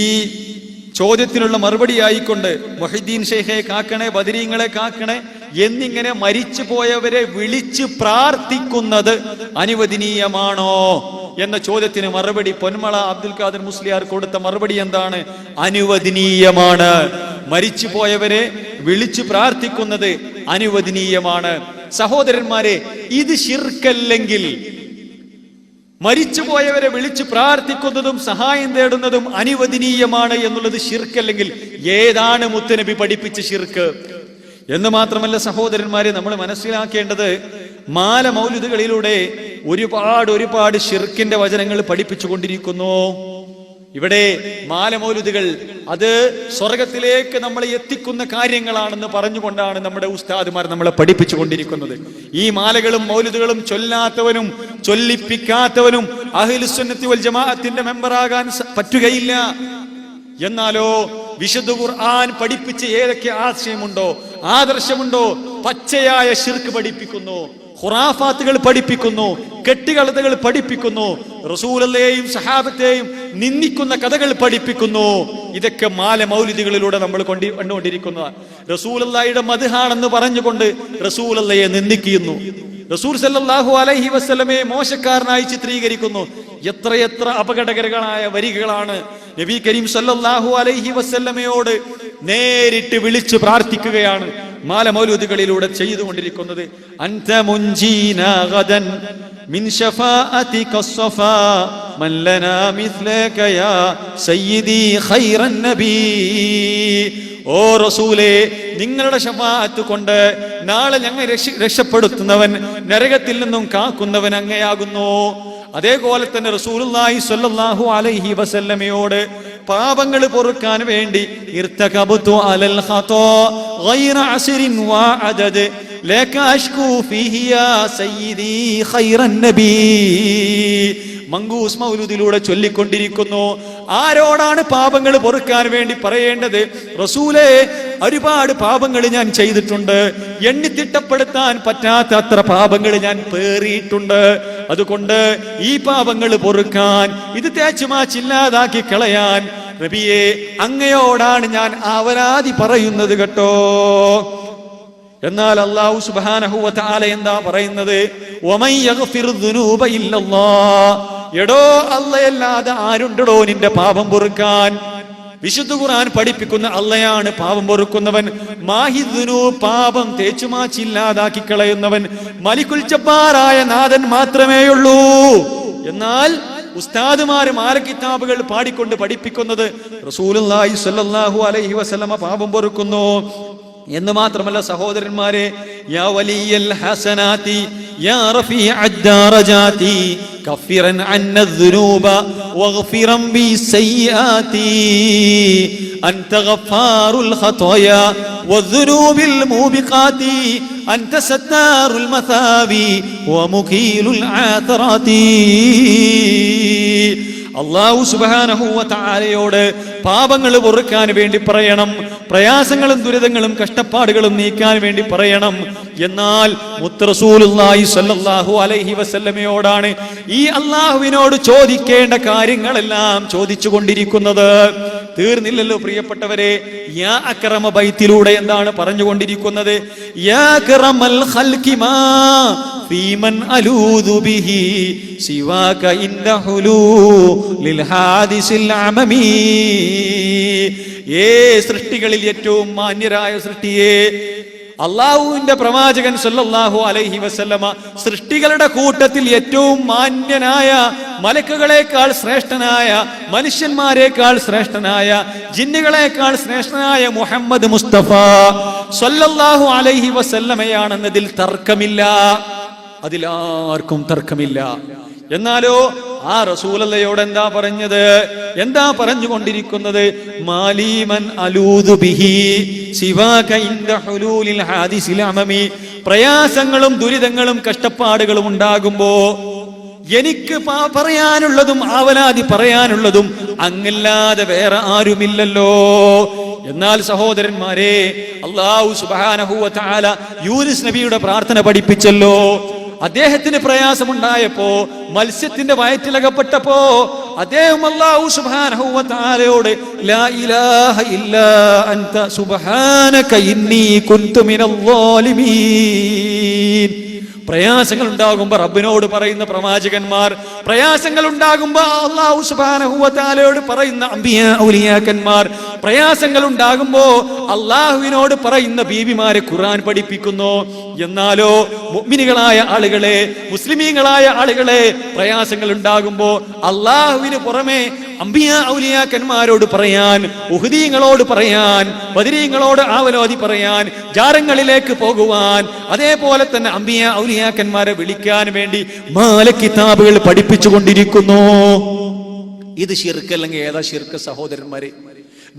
Speaker 1: ചോദ്യത്തിനുള്ള മറുപടി ആയിക്കൊണ്ട് മുഹയ്യിദ്ദീൻ ശൈഖെ കാക്കണേ, ബദരീങ്ങളെ കാക്കണേ എന്നിങ്ങനെ മരിച്ചു പോയവരെ വിളിച്ച് പ്രാർത്ഥിക്കുന്നത് അനുവദനീയമാണോ എന്ന ചോദ്യത്തിന് മറുപടി പൊന്മള അബ്ദുൽ ഖാദർ മുസ്ലിയാർ കൊടുത്ത മറുപടി എന്താണ്? അനുവദനീയമാണ്. മരിച്ചു പോയവരെ വിളിച്ചു പ്രാർത്ഥിക്കുന്നത് അനുവദനീയമാണ്. സഹോദരന്മാരെ, ഇത് ശിർക്കല്ലെങ്കിൽ, മരിച്ചുപോയവരെ വിളിച്ച് പ്രാർത്ഥിക്കുന്നതും സഹായം തേടുന്നതും അനുവദനീയമാണ് എന്നുള്ളത് ശിർക്കല്ലെങ്കിൽ ഏതാണ് മുത്തനബി പഠിപ്പിച്ച ശിർക്ക്? എന്ന് മാത്രമല്ല സഹോദരന്മാരെ, നമ്മൾ മനസ്സിലാക്കേണ്ടത്, മാല മൗലിദുകളിലൂടെ ഒരുപാട് ശിർക്കിന്റെ വചനങ്ങൾ പഠിപ്പിച്ചു കൊണ്ടിരിക്കുന്നു. ഇവിടെ മാല മൗലിദുകൾ അത് സ്വർഗത്തിലേക്ക് നമ്മളെ എത്തിക്കുന്ന കാര്യങ്ങളാണെന്ന് പറഞ്ഞുകൊണ്ടാണ് നമ്മുടെ ഉസ്താദുമാർ നമ്മളെ പഠിപ്പിച്ചു കൊണ്ടിരിക്കുന്നത്. ഈ മാലകളും മൗലിദുകളും ചൊല്ലാത്തവനും ചൊല്ലിപ്പിക്കാത്തവനും അഹ്ലുസുന്നത്തി വൽ ജമാഅത്തിന്റെ മെമ്പറാകാൻ പറ്റുകയില്ല. എന്നാലോ വിശുദ്ധ ഖുർആൻ പഠിപ്പിച്ച ഏതൊക്കെ ആശയമുണ്ടോ, ആദർശമുണ്ടോ, പച്ചയായ ശിർക്ക് പഠിപ്പിക്കുന്നു, ഖുറാഫാത്തുകൾ പഠിപ്പിക്കുന്നു, കെട്ടുകഥകൾ പഠിപ്പിക്കുന്നു, റസൂലുള്ളാഹിയെയും സഹാബത്തെയും നിന്ദിക്കുന്ന കഥകൾ പഠിപ്പിക്കുന്നു. ഇതൊക്കെ മാല മൗലിദുകളിലൂടെ നമ്മൾ കണ്ടുകൊണ്ടിരിക്കുന്നതാണ്. റസൂലുള്ളാഹിയുടെ മദ്ഹാണെന്ന് പറഞ്ഞുകൊണ്ട് റസൂലുള്ളാഹിയെ നിന്ദിക്കുന്നു, റസൂൽ സല്ലല്ലാഹു അലൈഹി വസല്ലമയെ മോശക്കാരനായി ചിത്രീകരിക്കുന്നു. എത്രയെത്ര അപകടകരങ്ങളായ വരികളാണ് നബി കരീം സല്ലല്ലാഹു അലൈഹി വസല്ലമയോട് നേരിട്ട് വിളിച്ചു പ്രാർത്ഥിക്കുകയാണ് മാല മൗലൂദുകളിലൂടെ ചെയ്തുകൊണ്ടിരിക്കുന്നത്. അൻത മുൻജീനാ ഗദൻ മിൻ ശഫാഅതിക الصفا من لنا مثلك يا سيدي خير النبي. ഓ റസൂലേ, നിങ്ങളുടെ ശഫാഅത്ത് കൊണ്ട് നാളെ ഞങ്ങൾ രക്ഷപ്പെടുത്തുന്നവൻ, നരകത്തിൽ നിന്നും കാക്കുന്നവൻ അങ്ങയാകുന്നു. അതേപോലെ തന്നെ റസൂലുള്ളാഹി സ്വല്ലല്ലാഹു അലൈഹി വസല്ലമയോട് പാപങ്ങൾ പൊറുക്കാൻ വേണ്ടി ഇർതകബതു അലൽ ഖതാ ഗൈറ അസ്രിൻ വഅദദ് ലക അഷ്കു ഫീഹി യാ സയ്യിദി ഖൈറൻ നബി. മങ്കൂസ് മൗലൂദിലൂടെ ചൊല്ലിക്കൊണ്ടിരിക്കുന്നു. ആരോടാണ് പാപങ്ങൾ പൊറുക്കാൻ വേണ്ടി പറയേണ്ടത്? റസൂലേ, ഒരുപാട് പാപങ്ങൾ ഞാൻ ചെയ്തിട്ടുണ്ട്, എണ്ണിത്തിട്ടപ്പെടുത്താൻ പറ്റാത്ത അത്ര പാപങ്ങൾ ഞാൻ പേറിയിട്ടുണ്ട്. അതുകൊണ്ട് ഈ പാപങ്ങൾ പൊറുക്കാൻ, ഇത് തേച്ചുമാച്ചില്ലാതാക്കി കളയാൻ നബിയെ അങ്ങയോടാണ് ഞാൻ അവരാധി പറയുന്നത് കേട്ടോ. എന്നാൽ അല്ലാഹു സുബ്ഹാനഹു വ തആല എന്താ പറയുന്നത്? വമൻ യഗ്ഫിറു ദുനൂബ ഇല്ലല്ലാഹ്. എടോ, അല്ലാഹയല്ലാതെ ആരുണ്ടോ നിന്റെ പാപം പൊറുക്കാൻ? വിശുദ്ധ ഖുർആൻ പഠിപ്പിക്കുന്ന അള്ളയാണ് പാപം പൊറുക്കുന്നവൻ. മാഹിദ്നു, പാപം തേച്ചുമാച്ചില്ലാതാക്കി കളയുന്നവൻ മലിക്കുൽ ജബ്ബാറായ നാഥൻ മാത്രമേയുള്ളൂ. എന്നാൽ ഉസ്താദുമാര് മാല കിതാബുകൾ പാടിക്കൊണ്ട് പഠിപ്പിക്കുന്നത് റസൂലുള്ളാഹി സ്വല്ലല്ലാഹു അലൈഹി വസല്ലമ പാപം പൊറുക്കുന്നു. എന്ന് മാത്രമല്ല സഹോദരന്മാരെ, യാ വലിയൽ ഹസനാതി യാ റഫീഅദ് ദറജാതി കഫിറൻ അന്നദ്ദുനൂബ വഗ്ഫിറൻ ബിസ്സയ്യാതി അൻത ഗഫാറുൽ ഖതായ വദ്ദുനൂബിൽ മൂബിഖാതി അൻത സത്താറുൽ മസാവി വമുഖീലുൽ ആതറാതി. അല്ലാഹു സുബ്ഹാനഹു വ തആലയോട് പാപങ്ങൾ പൊറുക്കാൻ വേണ്ടി പറയണം, പ്രയാസങ്ങളും ദുരിതങ്ങളും കഷ്ടപ്പാടുകളും നീക്കാൻ വേണ്ടി പറയണം. എന്നാൽ മുത്ത് റസൂലുള്ളാഹി സ്വല്ലല്ലാഹു അലൈഹി വസല്ലമയോടാണ് ഈ അല്ലാഹുവിനോട് ചോദിക്കേണ്ട കാര്യങ്ങളെല്ലാം ചോദിച്ചു കൊണ്ടിരിക്കുന്നത്. തീർന്നില്ലല്ലോ പ്രിയപ്പെട്ടവരെ. യാ അക്രമ ബൈത്തിലൂടെ എന്താണ് പറഞ്ഞുകൊണ്ടിരിക്കുന്നത്? യാ അക്രമൽ ഖൽഖി മാ ഫീമൻ അലൂദു ബിഹി സിവാക ഇൻദ ഹുലൂലിൽ ഹാദിസിൽ അമമി. സൃഷ്ടികളിൽ ഏറ്റവും മാന്യരായ സൃഷ്ടിയെ അള്ളാഹുവിന്റെ പ്രവാചകൻ സല്ലല്ലാഹു അലൈഹി വസല്ലമ, സൃഷ്ടികളുടെ കൂട്ടത്തിൽ ഏറ്റവും മാന്യനായ, മലക്കുകളെക്കാൾ ശ്രേഷ്ഠനായ, മനുഷ്യന്മാരെക്കാൾ ശ്രേഷ്ഠനായ, ജിന്നുകളെക്കാൾ ശ്രേഷ്ഠനായ മുഹമ്മദ് മുസ്തഫ സല്ലല്ലാഹു അലൈഹി വസല്ലമയാണെന്നതിൽ തർക്കമില്ല, അതിലാർക്കും തർക്കമില്ല. എന്നാലോ ആ റസൂലല്ലയോട് എന്താ പറഞ്ഞത്? എന്താ പറഞ്ഞുകൊണ്ടിരിക്കുന്നത്? മാലീമൻ അലൂദു ബിഹി സിവാക ഇൻദ ഹുലൂലിൽ ഹാദിസിൽ അമമി. പ്രയാസങ്ങളും ദുരിതങ്ങളും കഷ്ടപ്പാടുകളും ഉണ്ടാകുമ്പോ എനിക്ക് പറയാനുള്ളതും ആവലാതി പറയാനുള്ളതും അങ്ങല്ലാതെ വേറെ ആരുമില്ലല്ലോ. എന്നാൽ സഹോദരന്മാരെ, അല്ലാഹു സുബ്ഹാനഹു വ തആല യൂനുസ് നബിയുടെ പ്രാർത്ഥന പഠിപ്പിച്ചല്ലോ. അദ്ദേഹത്തിന് പ്രയാസമുണ്ടായപ്പോ, മത്സ്യത്തിന്റെ വയറ്റിലകപ്പെട്ടപ്പോ അദ്ദേഹം അല്ലാഹു സുബ്ഹാനഹു വ തആലയോട് ലാ ഇലാഹ ഇല്ലാ അൻത സുബ്ഹാനക ഇന്നി കുൻതു മിനൽ ളാലിമീൻ. പ്രയാസങ്ങൾ ഉണ്ടാകുമ്പോ റബ്ബിനോട് പറയുന്ന പ്രവാചകന്മാർ, പ്രയാസങ്ങൾ ഉണ്ടാകുമ്പോ അല്ലാഹു സുബ്ഹാനഹു വ തആലയോട് പറയുന്ന അംബിയാ ഔലിയാക്കന്മാർ, പ്രയാസങ്ങൾ ഉണ്ടാകുമ്പോ അല്ലാഹുവിനോട് പറയുന്ന ബീവിമാരെ ഖുർആൻ പഠിപ്പിക്കുന്നു. എന്നാലോ മുഅ്മിനുകളായ ആളുകളെ, മുസ്ലിമീങ്ങളായ ആളുകളെ, പ്രയാസങ്ങൾ ഉണ്ടാകുമ്പോ അല്ലാഹുവിന് പുറമെ അംബിയാ ഔലിയാക്കന്മാരോട് പറയാൻ, ഉഹ്ദീങ്ങളോട് പറയാൻ, ബദരീങ്ങളോട് ആവലോതി പറയാൻ, ജാരങ്ങളിലേക്ക് പോകുവാൻ, അതേപോലെ തന്നെ അംബിയാ ഔലിയാക്കന്മാരെ വിളിക്കാൻ വേണ്ടി മാലക്കിതാബുകൾ പഠിപ്പിച്ചു കൊണ്ടിരിക്കുന്നു. ഇത് ശിർക്ക് അല്ലെങ്കിൽ ഏതാ ശിർക്ക് സഹോദരന്മാരെ?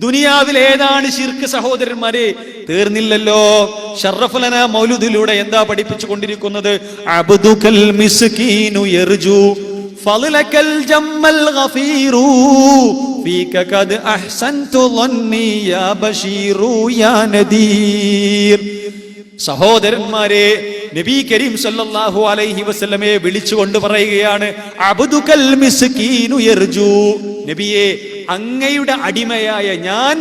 Speaker 1: ദുനിയാവിൽ ഏതാണ് ശിർക്ക് സഹോദരന്മാരെ? തീർന്നില്ലല്ലോ. ശറഫലന മൗലൂദിലൂടെ എന്താ പഠിപ്പിച്ചു കൊണ്ടിരിക്കുന്നത്? അബ്ദുകൽ മിസ്കീനു യർജു ഫളലകൽ ജമ്മൽ ഗഫീറു ഫീക ഖദ് അഹ്സൻതു ളന്നി യാ ബശീറു യാ നദീർ. സഹോദരന്മാരെ, നബി കരീം സല്ലല്ലാഹു അലൈഹി വസല്ലമയെ വിളിച്ചുകൊണ്ട് പറയുകയാണ്, അബ്ദുകൽ മിസ്കീനു യർജു. നബിയെ, അങ്ങയുടെ അടിമയായ ഞാൻ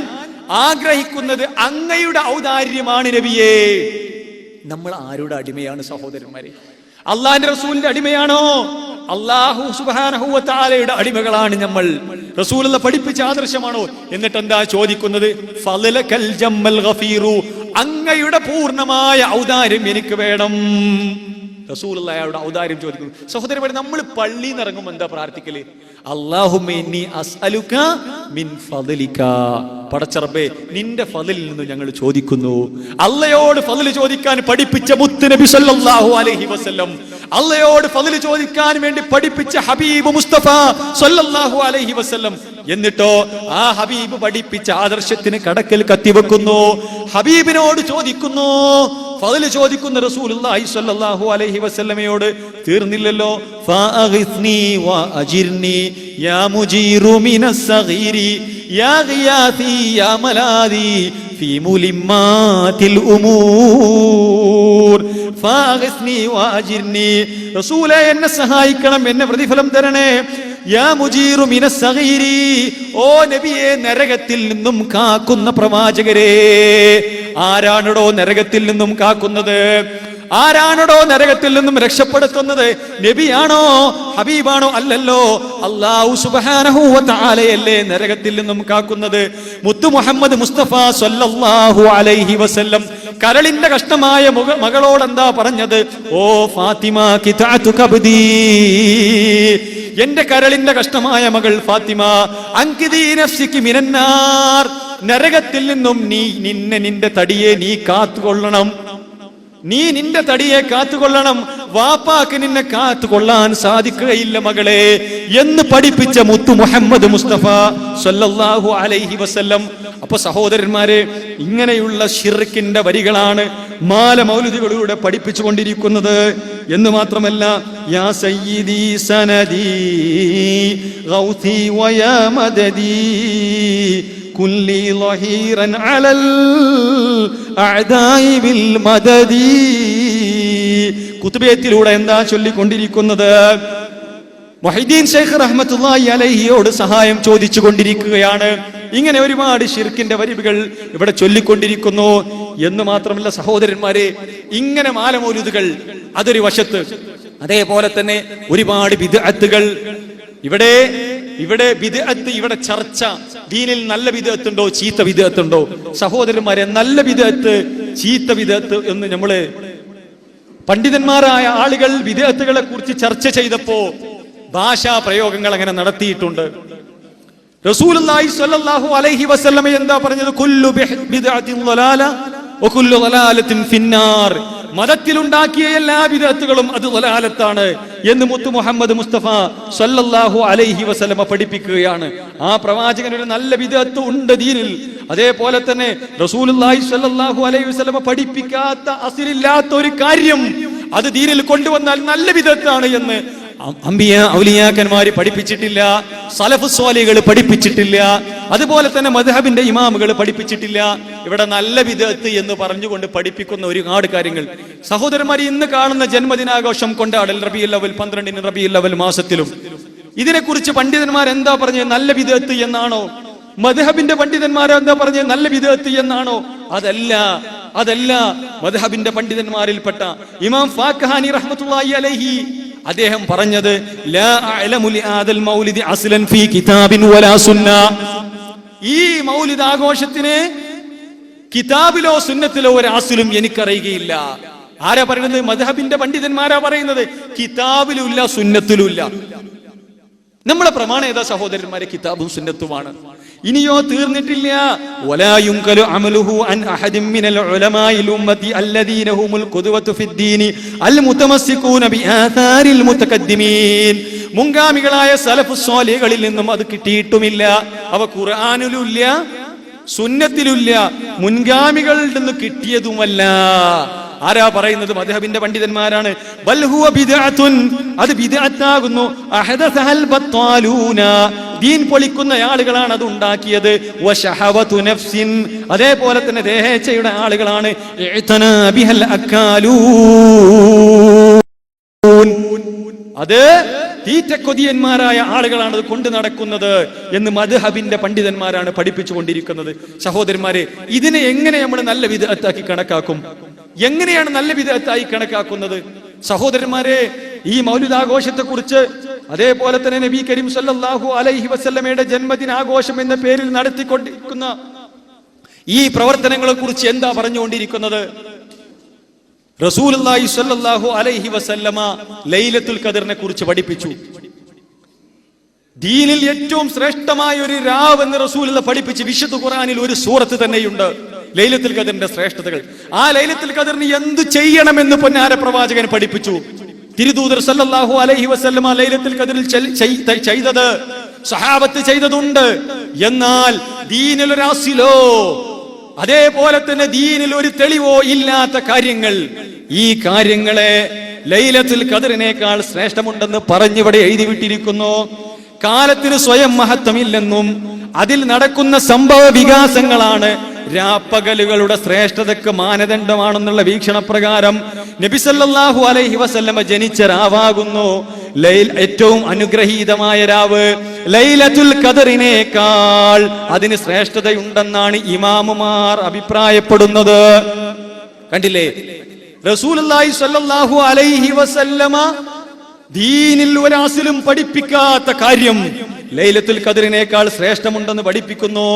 Speaker 1: ആഗ്രഹിക്കുന്നത് അങ്ങയുടെ ഔദാര്യമാണ് നബിയേ. നമ്മൾ ആരുടെ അടിമയാണ് സഹോദരന്മാരെ? അള്ളാഹിന്റെ റസൂലിന്റെ അടിമയാണോ? അല്ലാഹു സുബ്ഹാനഹു വ തആലയുടെ അടിമകളാണ് നമ്മൾ. റസൂലുള്ള പഠിപ്പിച്ച ആദർശമാണോ? എന്നിട്ട് എന്താ ചോദിക്കുന്നത്? ഫളലകൽ ജമ്മൽ ഗഫീറു, അങ്ങയുടെ പൂർണ്ണമായ ഔദാര്യം എനിക്ക് വേണം. റസൂലുള്ളാഹിയുടെ ഔദാര്യം ചോദിക്കുന്നു. സഹോദരന്മാരെ, നമ്മൾ പള്ളിയിൽ നിന്ന് ഇറങ്ങുമ്പോൾ എന്താ പ്രാർത്ഥിക്കല്? അല്ലാഹുമ്മ ഇന്നി അസ്അലുക മിൻ ഫളലിക. പടച്ചറബ്ബേ, നിന്റെ ഫളിലിൽ നിന്ന് ഞങ്ങൾ ചോദിക്കുന്നു. അള്ളയോട് ഫളിൽ ചോദിക്കാൻ പഠിപ്പിച്ച മുത്ത് നബി സല്ലല്ലാഹു അലൈഹി വസല്ലം, അള്ളയോട് ഫളിൽ ചോദിക്കാൻ വേണ്ടി പഠിപ്പിച്ച ഹബീബ് മുസ്തഫ സല്ലല്ലാഹു അലൈഹി വസല്ലം, എന്നിട്ടോ ആ ഹബീബ് പഠിപ്പിച്ച ആദർശത്തിന് കടക്കൽ കത്തിവെക്കുന്നു. ഹബീബിനോട് ചോദിക്കുന്നു, ഫളിൽ ചോദിക്കുന്ന റസൂലുള്ളാഹി സ്വല്ലല്ലാഹു അലൈഹി വസല്ലമയോട്. തീർന്നില്ലല്ലോ. ഫഅഗ്സ്നി വഅജിർനി യാ മുജീറു മിനസ് സഗീരി യാ ഗിയാസി യാ മലാദി ഫീ മുലിമ്മാതിൽ ഉമൂർ. ഫഅഗ്സ്നി വഅജിർനി, റസൂലേ എന്നെ സഹായിക്കണം, എന്നെ പ്രതിഫലം തരണേ. യാ മുജീറു മിനസ് സഗീരി, ഓ നബിയെ, നരകത്തിൽ നിന്നും കാക്കുന്ന പ്രവാചകരെ. ആരാണോ നരകത്തിൽ നിന്നും കാക്കുന്നത്? ആരാണോ നരകത്തിൽ നിന്നും രക്ഷപ്പെടുത്തുന്നത്? നബിയാണോ? ഹബീബാണോ? അല്ലല്ലോ, അല്ലാഹു സുബ്ഹാനഹു വ തആലയല്ലേ നരകത്തിൽ നിന്നും കാക്കുന്നത്. മുത്തു മുഹമ്മദ് മുസ്തഫ സല്ലല്ലാഹു അലൈഹി വസല്ലം കരളിന്റെ കഷ്ടമായ മകളോട് എന്താ പറഞ്ഞത്? ഓ ഫാത്തിമ കിതാതു കബ്ദി, എന്റെ കരളിന്റെ കഷ്ടമായ മകൾ ഫാത്തിമ, അൻകിദി നഫ്സികി മിനന്നാർ, നരകത്തിൽ നിന്നും നിന്റെ തടിയെ നീ കാത്തുകൊള്ളണം. നീ നിന്റെ തടിയെ കാത്തുകൊള്ളണം. വാപ്പാക്ക് നിന്നെ കാത്തുകൊള്ളാൻ സാധിക്കുകയില്ല മകളെ എന്ന് പഠിപ്പിച്ച മുത്തു മുഹമ്മദ് മുസ്തഫ സല്ലല്ലാഹു അലൈഹി വസല്ലം. അപ്പൊ സഹോദരന്മാരെ, ഇങ്ങനെയുള്ള ശിർക്കിന്റെ വരികളാണ് മാല മൗലിദുകളിലൂടെ പഠിപ്പിച്ചുകൊണ്ടിരിക്കുന്നത്. എന്ന് മാത്രമല്ല, യാ സയ്യിദി സനദി ഗൗതി വയാ മദദി കുല്ലി ലഹീറൻ അലൽ അഅദാഇ ബിൽ മദദി. കുതുബിയത്തിലൂടെ എന്താ ചൊല്ലിക്കൊണ്ടിരിക്കുന്നത്? മുഹൈദ്ദീൻ ശൈഖ് റഹ്മത്തുള്ളാഹി അലൈഹിയോട് സഹായം ചോദിച്ചു കൊണ്ടിരിക്കുകയാണ്. ഇങ്ങനെ ഒരുപാട് ശിർക്കിന്റെ വരികൾ ഇവിടെ ചൊല്ലിക്കൊണ്ടിരിക്കുന്നു. എന്ന് മാത്രമല്ല സഹോദരന്മാരെ, ഇങ്ങനെ മാല മൗലിദുകൾ അതൊരു വശത്ത്, അതേപോലെ തന്നെ ഒരുപാട് ബിദ്അത്തുകൾ. ഇവിടെ ബിദ്അത്ത്, ഇവിടെ ചർച്ച. ദീനിൽ നല്ല ബിദ്അത്ത് ഉണ്ടോ, ചീത്ത ബിദ്അത്ത് ഉണ്ടോ? സഹോദരന്മാരെ, നല്ല ബിദ്അത്ത്, ചീത്ത ബിദ്അത്ത് എന്ന് നമ്മള് പണ്ഡിതന്മാരായ ആളുകൾ ബിദ്അത്തുകളെ കുറിച്ച് ചർച്ച ചെയ്തപ്പോ ഭാഷാ പ്രയോഗങ്ങൾ അങ്ങനെ നടത്തിയിട്ടുണ്ട്. റസൂലുള്ളാഹി സ്വല്ലല്ലാഹു അലൈഹി വസല്ലം എന്താ പറഞ്ഞത്? കുല്ലു ബിദ്അത്തിൻ ളലാല വകുല്ലു ളലാലത്തിൻ ഫിന്നാർ. മതത്തിലുണ്ടാക്കിയ എല്ലാ ബിദ്അത്തുകളും അത് ളലാലത്താണ് എന്ന് മുത്തു മുഹമ്മദ് മുസ്തഫ സ്വല്ലല്ലാഹു അലൈഹി വസല്ലം പഠിപ്പിക്കുകയാണ്. ആ പ്രവാചകൻ ഒരു നല്ല ബിദ്അത്ത് ഉണ്ട് ദീനിൽ. അതേപോലെ തന്നെ റസൂലുള്ളാഹി സ്വല്ലല്ലാഹു അലൈഹി വസല്ലം പഠിപ്പിക്കാത്ത, അസിലില്ലാത്ത ഒരു കാര്യം അത് ദീനിൽ കൊണ്ടുവന്നാൽ നല്ല ബിദ്അത്താണ് എന്ന് അമ്പിയ ഔലിയാക്കന്മാര് പഠിപ്പിച്ചിട്ടില്ല, സലഫ് സ്വാലികൾ പഠിപ്പിച്ചിട്ടില്ല, അതുപോലെ തന്നെ മദ്ഹബിന്റെ ഇമാമുകൾ പഠിപ്പിച്ചിട്ടില്ല. ഇവിടെ നല്ല ബിദ്അത്ത് എന്ന് പറഞ്ഞുകൊണ്ട് പഠിപ്പിക്കുന്ന ഒരുപാട് കാര്യങ്ങൾ. സഹോദരന്മാർ, ഇന്ന് കാണുന്ന ജന്മദിനാഘോഷം കൊണ്ടാടൽ റബീഉൽ അവ്വൽ 12-ന് റബീഉൽ അവ്വൽ മാസത്തിലും ഇതിനെക്കുറിച്ച് പണ്ഡിതന്മാർ എന്താ പറഞ്ഞത്? നല്ല ബിദ്അത്ത് എന്നാണോ? മദ്ഹബിന്റെ പണ്ഡിതന്മാർ എന്താ പറഞ്ഞത്? നല്ല ബിദ്അത്ത് എന്നാണോ? അതല്ല. മദ്ഹബിന്റെ പണ്ഡിതന്മാരിൽപ്പെട്ട ഇമാം ഫാഖഹാനി റഹ്മത്തുള്ളാഹി അലൈഹി അദ്ദേഹം പറഞ്ഞത്, ലാ അഅലമു ലിആദൽ മൗലിദി അസ്ലൻ ഫീ കിതാബിൻ വലാ സുന്ന. ഈ മൗലിദ് ആഘോഷത്തിന് കിതാബിലോ സുന്നത്തിലോ ഒരു അസ്ലും എനിക്കറിയുകയില്ല. ആരാ പറയുന്നത്? മദ്ഹബിന്റെ പണ്ഡിതന്മാരാ പറയുന്നത്. കിതാബിലുമില്ല, സുന്നത്തിലുമില്ല. നമ്മളെ പ്രമാണം ഏതാ സഹോദരന്മാരെ? കിതാബും സുന്നത്തുമാണ്. ഇനിയോ തീർന്നിട്ടില്ല. വലാ യുൻകലു അമലുഹു അൻ അഹദിൻ മിനൽ ഉലമാഇൽ ഉമ്മത്തി അല്ലദീന ഹുമുൽ ഖുദ്വതു ഫിദ്ദീനി അൽ മുതമസ്സികൂന ബിആഥാരിൽ മുതഖദ്ദിമീൻ. മുൻഗാമികളായ സലഫ് സ്വാലിഹുകളിൽ നിന്നും അത് കിട്ടിയിട്ടുമില്ല. അവ ഖുർആനിലുമില്ല, സുന്നത്തിലുമില്ല, മുൻഗാമികളിൽ നിന്ന് കിട്ടിയതുമല്ല. ആരാ പറയുന്നത്? മദ്ഹബിന്റെ പണ്ഡിതന്മാരാണ്. ബൽ ഹുവ ബിദ്അത്തുൻ, അത് ബിദ്അത്താകുന്നു. അഹദസഹൽ ബത്താലൂന, ദീൻ പൊളിക്കുന്ന ആളുകളാണ് അത് ഉണ്ടാക്കിയത്. വശഹവതു നഫ്സിൻ, അതേപോലെ തന്നെ ദേഹേച്ഛയുടെ ആളുകളാണ്. ഇഅ്തനാ ബിഹൽ അക്കാലൂൻ, അത് തീറ്റക്കൊതിയന്മാരായ ആളുകളാണ് അത് കൊണ്ടു നടക്കുന്നത് എന്ന് മദ്ഹബിന്റെ പണ്ഡിതന്മാരാണ് പഠിപ്പിച്ചുകൊണ്ടിരിക്കുന്നത്. സഹോദരന്മാരെ, ഇതിനെ എങ്ങനെ നമ്മൾ നല്ല ബിദ്അത്താക്കി കണക്കാക്കും? എങ്ങനെയാണ് നല്ല ബിദ്അത്തായി കണക്കാക്കുന്നത്? സഹോദരന്മാരെ, ഈ മൗലിദാഘോഷത്തെ കുറിച്ച്, അതേപോലെ തന്നെ നബി കരീം സല്ലല്ലാഹു അലൈഹി വസല്ലമയുടെ ജന്മദിനാഘോഷം എന്ന പേരിൽ നടത്തിക്കൊണ്ടിരിക്കുന്ന ഈ പ്രവർത്തനങ്ങളെ കുറിച്ച് എന്താ പറഞ്ഞുകൊണ്ടിരിക്കുന്നത്? റസൂലുള്ളാഹി സ്വല്ലല്ലാഹു അലൈഹി വസല്ലമ ലൈലത്തുൽ ഖദറിനെ കുറിച്ച് പഠിപ്പിച്ചു. ദീനിൽ ഏറ്റവും ശ്രേഷ്ഠമായ ഒരു രാവ് എന്ന് റസൂലുള്ള പഠിപ്പിച്ച് വിശുദ്ധ ഖുർആനിൽ ഒരു സൂറത്ത് തന്നെയുണ്ട് ലൈലത്തുൽ ഖദറിന്റെ ശ്രേഷ്ഠതകൾ. ആ ലൈലത്തുൽ ഖദറിന് എന്തു ചെയ്യണമെന്ന് പൊന്നാര പ്രവാചകൻ പഠിപ്പിച്ചു. തിരുദൂതർ സല്ലല്ലാഹു അലൈഹി വസല്ലമ ലൈലത്തുൽ ഖദറിൽ ചെയ്തത് സഹാബത്ത് ചെയ്തതുണ്ട്. എന്നാൽ ദീനിൽ ഒരു അസ്ലോ, അതേപോലെ തന്നെ ദീനിൽ ഒരു തെളിവോ ഇല്ലാത്ത കാര്യങ്ങൾ, ഈ കാര്യങ്ങളെ ലൈലത്തുൽ ഖദറിനേക്കാൾ ശ്രേഷ്ഠമുണ്ടെന്ന് പറഞ്ഞിവിടെ എഴുതി വിട്ടിരിക്കുന്നു. കാലത്തിന് സ്വയം മഹത്വമില്ലെന്നും അതിൽ നടക്കുന്ന സംഭവ വികാസങ്ങളാണ് രാപ്പകലുകളുടെ ശ്രേഷ്ഠതയ്ക്ക് മാനദണ്ഡമാണെന്നുള്ള വീക്ഷണപ്രകാരം നബി സല്ലല്ലാഹു അലൈഹി വസല്ലമ ജനിച്ച രാവാകുന്നു ഏറ്റവും അനുഗ്രഹീതമായ രാവ്. ലൈലത്തുൽ ഖദറിനേക്കാൾ അതിന് ശ്രേഷ്ഠതയുണ്ടെന്നാണ് ഇമാമുമാർ അഭിപ്രായപ്പെടുന്നത്. കണ്ടില്ലേ, റസൂലുള്ളാഹി സ്വല്ലല്ലാഹു അലൈഹി വസല്ലമ ദീനിൽ ഒരാസിലും പഠിപ്പിക്കാത്ത കാര്യം ലൈലത്തുൽ ഖദറിനേക്കാൾ ശ്രേഷ്ഠമുണ്ടെന്ന് പഠിപ്പിക്കുന്നു.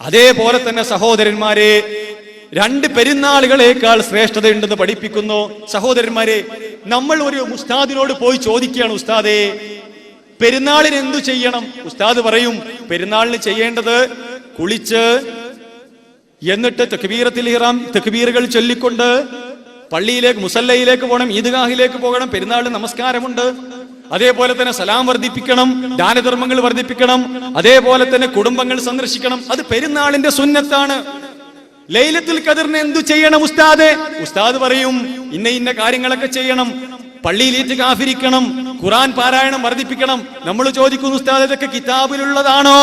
Speaker 1: അതേപോലെ തന്നെ സഹോദരന്മാരെ, 2 പെരുന്നാളുകളേക്കാൾ ശ്രേഷ്ഠതയുണ്ടെന്ന് പഠിപ്പിക്കുന്നു. സഹോദരന്മാരെ, നമ്മൾ ഒരു ഉസ്താദിനോട് പോയി ചോദിക്കുകയാണ്, ഉസ്താദേ പെരുന്നാളിന് എന്തു ചെയ്യണം? ഉസ്താദ് പറയും, പെരുന്നാളിന് ചെയ്യേണ്ടത് കുളിച്ച് എന്നിട്ട് തക്ബീറത്തുൽ ഇഹ്റാം തക്ബീറുകൾ ചൊല്ലിക്കൊണ്ട് പള്ളിയിലേക്ക് മുസല്ലയിലേക്ക് പോകണം, ഈദ്ഗാഹിലേക്ക് പോകണം, പെരുന്നാളിന് നമസ്കാരമുണ്ട്. അതേപോലെ തന്നെ സലാം വർദ്ധിപ്പിക്കണം, ദാനധർമ്മങ്ങൾ വർദ്ധിപ്പിക്കണം, അതേപോലെ തന്നെ കുടുംബങ്ങൾ സന്ദർശിക്കണം. അത് പെരുന്നാളിന്റെ സുന്നത്താണ്. ലൈലത്തുൽ ഖദറിന് എന്തു ചെയ്യണം ഉസ്താദ്? ഉസ്താദ് പറയും ഇന്ന കാര്യങ്ങളൊക്കെ ചെയ്യണം, പള്ളിയിൽ ഇത്തികാഫിരിക്കണം, ഖുർആൻ പാരായണം വർദ്ധിപ്പിക്കണം. നമ്മൾ ചോദിക്കുന്നു ഉസ്താദ് ഇതൊക്കെ കിതാബിലുള്ളതാണോ?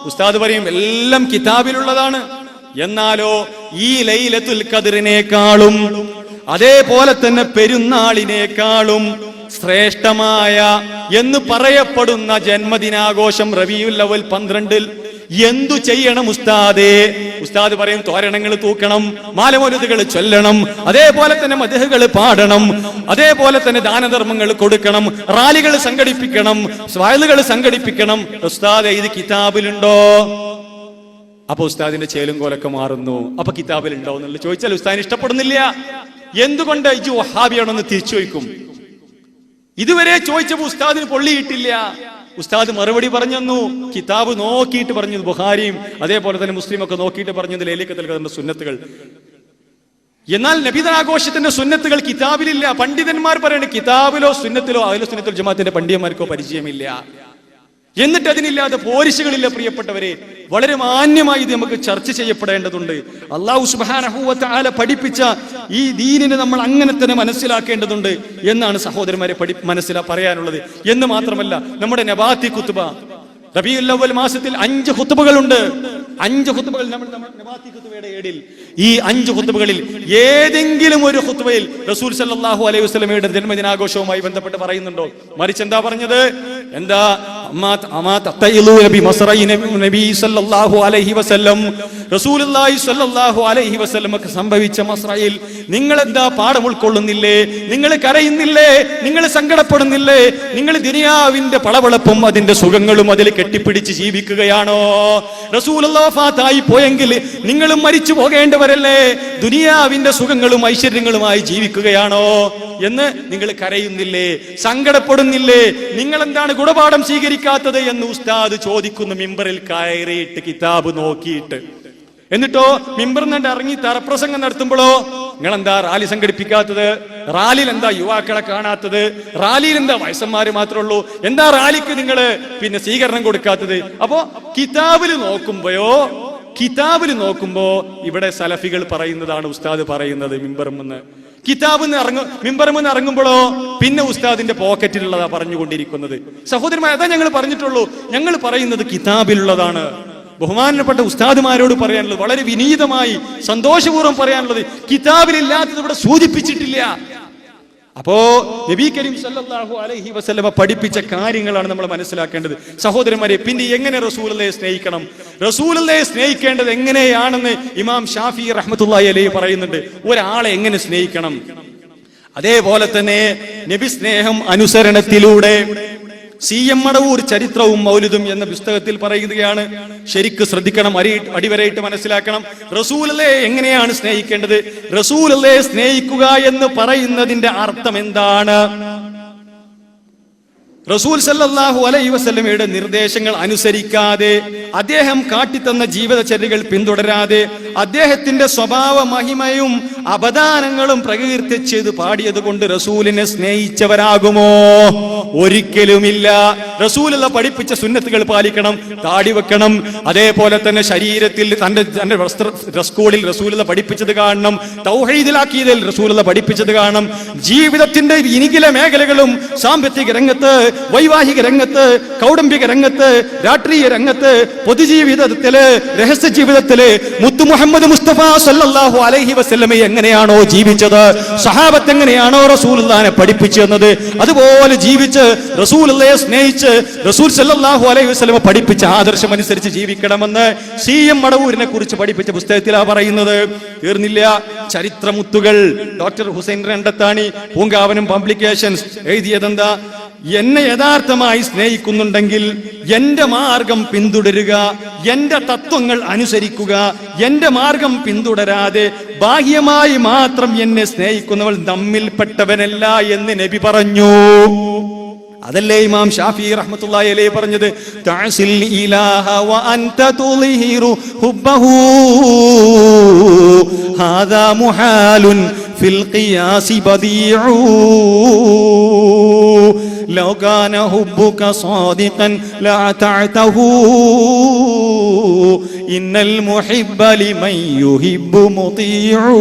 Speaker 1: ഉസ്താദ് പറയും എല്ലാം കിതാബിലുള്ളതാണ്. എന്നാലോ ഈ ലൈലത്തുൽ ഖദറിനേക്കാളും അതേപോലെ തന്നെ പെരുന്നാളിനേക്കാളും ശ്രേഷ്ഠമായ എന്ന് പറയപ്പെടുന്ന ജന്മദിനാഘോഷം റബീഉൽ അവ്വൽ 12 എന്തു ചെയ്യണം ഉസ്താദേ? ഉസ്താദ് പറയും തോരണങ്ങൾ തൂക്കണം, മാലമൗലിദുകൾ ചൊല്ലണം, അതേപോലെ തന്നെ മദ്ഹുകൾ പാടണം, അതേപോലെ തന്നെ ദാനധർമ്മങ്ങൾ കൊടുക്കണം, റാലികൾ സംഘടിപ്പിക്കണം, സ്വാലുകൾ സംഘടിപ്പിക്കണം. ഉസ്താദേ ഇത് കിതാബിലുണ്ടോ? അപ്പൊ ഉസ്താദിന്റെ ചേലും കോലൊക്കെ മാറുന്നു. അപ്പൊ കിതാബിലുണ്ടോ എന്നുള്ള ചോദിച്ചാൽ ഉസ്താദിന് ഇഷ്ടപ്പെടുന്നില്ല. എന്തുകൊണ്ട് ഇജ് വഹാബിയാണെന്ന് തിരിച്ചു ചോദിക്കും. ഇതുവരെ ചോദിച്ചപ്പോ ഉസ്താദിന് പൊള്ളിയിട്ടില്ല. ഉസ്താദ് മറുപടി പറഞ്ഞു, കിതാബ് നോക്കിയിട്ട് പറഞ്ഞത് ബുഖാരിയും അതേപോലെ തന്നെ മുസ്ലിം ഒക്കെ നോക്കിയിട്ട് പറഞ്ഞത് ലൈലത്തുൽ ഖദറിന്റെ സുന്നത്തുകൾ. എന്നാൽ നബിദിനാഘോഷത്തിന്റെ സുന്നത്തുകൾ കിതാബിലില്ല. പണ്ഡിതന്മാർ പറയുന്നത് കിതാബിലോ സുന്നത്തിലോ അഹ്ലുസ് സുന്നത്തുൽ ജമാഅത്തിന്റെ പണ്ഡിതന്മാർക്കോ പരിചയമില്ല. എന്നിട്ട് അതിനില്ലാതെ പോരിശുകളില്ല. പ്രിയപ്പെട്ടവരെ, വളരെ മാന്യമായി ഇത് നമുക്ക് ചർച്ച ചെയ്യപ്പെടേണ്ടതുണ്ട്. അല്ലാഹു സുബ്ഹാനഹു വ തആല പഠിപ്പിച്ച ഈ ദീനിനെ നമ്മൾ അങ്ങനെ തന്നെ മനസ്സിലാക്കേണ്ടതുണ്ട് എന്നാണ് സഹോദരന്മാരെ പറയാനുള്ളത്. എന്ന് മാത്രമല്ല, നമ്മുടെ നബാത്തി ഖുത്ബ റബീഉൽ അവ്വൽ മാസത്തിൽ 5 ഖുത്ബകളുണ്ട്. 5 ഖുത്ബകൾ നമ്മൾ നബാത്തി ഖുത്ബയുടെ ഏടിൽ. ഈ 5 ഖുത്ബകളിൽ ഏതെങ്കിലും ഒരു ഖുത്ബയിൽ റസൂൽ സല്ലല്ലാഹു അലൈഹി വസല്ലമയുടെ ജന്മദിനാഘോഷവുമായി ബന്ധപ്പെട്ട് പറയുന്നുണ്ടോ? മറിച്ച് എന്താ പറഞ്ഞത്? എന്താ സംഭവിച്ച മസ്രയിൽ നിങ്ങൾ എന്താ പാഠം ഉൾക്കൊള്ളുന്നില്ലേ? നിങ്ങൾ കരയുന്നില്ലേ? നിങ്ങൾ സങ്കടപ്പെടുന്നില്ലേ? നിങ്ങൾ ദുനിയാവിന്റെ പളവളപ്പും അതിന്റെ സുഖങ്ങളും അതിൽ കെട്ടിപ്പിടിച്ച് ജീവിക്കുകയാണോ? റസൂലുള്ളാഹി വഫാത്തായി പോയെങ്കിൽ നിങ്ങളും മരിച്ചു പോകേണ്ടവരല്ലേ? ദുനിയാവിന്റെ സുഖങ്ങളും ഐശ്വര്യങ്ങളുമായി ജീവിക്കുകയാണോ എന്ന് നിങ്ങൾ കരയുന്നില്ലേ? സങ്കടപ്പെടുന്നില്ലേ? നിങ്ങൾ എന്താണ് ഗുണപാഠം സ്വീകരിക്കാത്തത് എന്ന് ഉസ്താദ് ചോദിക്കുന്നു മിമ്പറിൽ കയറിയിട്ട് കിതാബ് നോക്കിയിട്ട്. എന്നിട്ടോ മിമ്പറിൽ നിന്ന് ഇറങ്ങി തറപ്രസംഗം നടത്തുമ്പോഴോ നിങ്ങൾ എന്താ റാലി സംഘടിപ്പിക്കാത്തത്? റാലിയിൽ എന്താ യുവാക്കളെ കാണാത്തത്? റാലിയിൽ എന്താ വയസ്സന്മാര് മാത്രമേ ഉള്ളൂ? എന്താ റാലിക്ക് നിങ്ങൾ സ്വീകരണം കൊടുക്കാത്തത്? അപ്പോ കിതാബിൽ നോക്കുമ്പോ ഇവിടെ സലഫികൾ പറയുന്നതാണ് ഉസ്താദ് പറയുന്നത്. മിമ്പറുമെന്ന് ഇറങ്ങുമ്പോഴോ പിന്നെ ഉസ്താദിന്റെ പോക്കറ്റിലുള്ളതാ പറഞ്ഞുകൊണ്ടിരിക്കുന്നത്. സഹോദരന്മാർ, അതാ ഞങ്ങൾ പറഞ്ഞിട്ടുള്ളൂ. ഞങ്ങൾ പറയുന്നത് കിതാബിലുള്ളതാണ്. ബഹുമാനപ്പെട്ട ഉസ്താദുമാരോട് പറയാനുള്ളത്, വളരെ വിനീതമായി സന്തോഷപൂർവ്വം പറയാനുള്ളത്, കിതാബിലില്ലാത്തത് ഇവിടെ സൂചിപ്പിച്ചിട്ടില്ല. അപ്പോ നബി കരീം സല്ലല്ലാഹു അലൈഹി വസല്ലമ പഠിപ്പിച്ച കാര്യങ്ങളാണ് നമ്മൾ മനസ്സിലാക്കേണ്ടത്. സഹോദരന്മാരെ, പിന്നെ എങ്ങനെ റസൂലുള്ളാഹിയെ സ്നേഹിക്കണം? റസൂലുള്ളാഹിയെ സ്നേഹിക്കേണ്ടത് എങ്ങനെയാണെന്ന് ഇമാം ഷാഫിഈ റഹ്മത്തുള്ളാഹി അലൈഹി പറയുന്നുണ്ട്. ഒരാളെ എങ്ങനെ സ്നേഹിക്കണം? അതേപോലെ തന്നെ നബി സ്നേഹം അനുസരണത്തിലൂടെ. CM മടവൂർ ചരിത്രവും മൗലിദും എന്ന പുസ്തകത്തിൽ പറയുകയാണ്. ശരിക്ക് ശ്രദ്ധിക്കണം, അടിവരയിട്ട് മനസ്സിലാക്കണം. റസൂലുള്ളാഹിയെ എങ്ങനെയാണ് സ്നേഹിക്കേണ്ടത്? റസൂലുള്ളാഹിയെ സ്നേഹിക്കുക എന്ന് പറയുന്നതിന്റെ അർത്ഥം എന്താണ്? റസൂൽ സല്ലല്ലാഹു അലൈഹി വസല്ലമയുടെ നിർദ്ദേശങ്ങൾ അനുസരിക്കാതെ, അദ്ദേഹം കാട്ടിത്തന്ന ജീവിതചര്യകൾ പിന്തുടരാതെ, അദ്ദേഹത്തിന്റെ സ്വഭാവ മഹിമയും അപദാനങ്ങളും പ്രകീർത്തിച്ചത് പാടിയത് കൊണ്ട് റസൂലിനെ സ്നേഹിച്ചവരാകുമോ? ഒരിക്കലുമില്ല. റസൂലുള്ള പഠിപ്പിച്ച സുന്നത്തുകൾ പാലിക്കണം, താടി വെക്കണം, അതേപോലെ തന്നെ ശരീരത്തിൽ തന്റെ സ്കൂളിൽ റസൂലുള്ള പഠിപ്പിച്ചത് കാണണം, തൗഹീദിൽ അഖീദയിൽ റസൂലുള്ള പഠിപ്പിച്ചത് കാണണം. ജീവിതത്തിന്റെ ഇനികില മേഖലകളും സാമ്പത്തിക രംഗത്ത്, വൈവാഹിക രംഗത്ത്, കൗടുംബിക രംഗത്ത്, രാഷ്ട്രീയ രംഗത്ത്, പൊതുജീവിതത്തില്, രഹസ്യ ജീവിതത്തില് മുത്തു മുഹമ്മദ് മുസ്തഫ സല്ലല്ലാഹു അലൈഹി വസല്ലമ എങ്ങനെയാണോ ജീവിച്ചത്, സഹാബത്ത് എങ്ങനെയാണോ റസൂലുള്ളാഹിനെ പഠിപ്പിച്ചു തന്നത്, അതുപോലെ ജീവിച്ച് റസൂലുള്ളാഹിയെ സ്നേഹിച്ച് റസൂൽ സല്ലല്ലാഹു അലൈഹി വസല്ലമ പഠിപ്പിച്ച ആദർശം അനുസരിച്ച് ജീവിക്കണമെന്ന് CM മടവൂരിനെ കുറിച്ച് പഠിപ്പിച്ച പുസ്തകത്തിലാണ് പറയുന്നത്. തീർന്നില്ല. ചരിത്രമുത്തുകൾ ഡോക്ടർ ഹുസൈൻ രണ്ടത്താണി, പൂങ്കാവനം പബ്ലിക്കേഷൻസ് എഴുതിയതെന്താ? എന്നെ യഥാർത്ഥമായി സ്നേഹിക്കുന്നുണ്ടെങ്കിൽ എന്റെ മാർഗം പിന്തുടരുക, എന്റെ തത്വങ്ങൾ അനുസരിക്കുക. എന്റെ മാർഗം പിന്തുടരാതെ ബാഹ്യമായി മാത്രം എന്നെ സ്നേഹിക്കുന്നവൾ നമ്മിൽപ്പെട്ടവനല്ല എന്ന് നബി പറഞ്ഞു. അതല്ലേ ഇമാം ഷാഫിഈ റഹ്മത്തുള്ളാഹി അലൈഹി പറഞ്ഞത്, തഅസിൽ ഇലാഹ വ അൻത തുളിഹിറു ഹുബ്ബഹു ഹാദാ മുഹാലുൻ ഫിൽ ഖിയാസി ബദീഉ ലൗ കാന ഹുബ്ബുക സാദിഖൻ ലഅതഅതഹു ഇന്നൽ മുഹിബ്ബ ലിമൻ യുഹിബ്ബു മുതീഉ.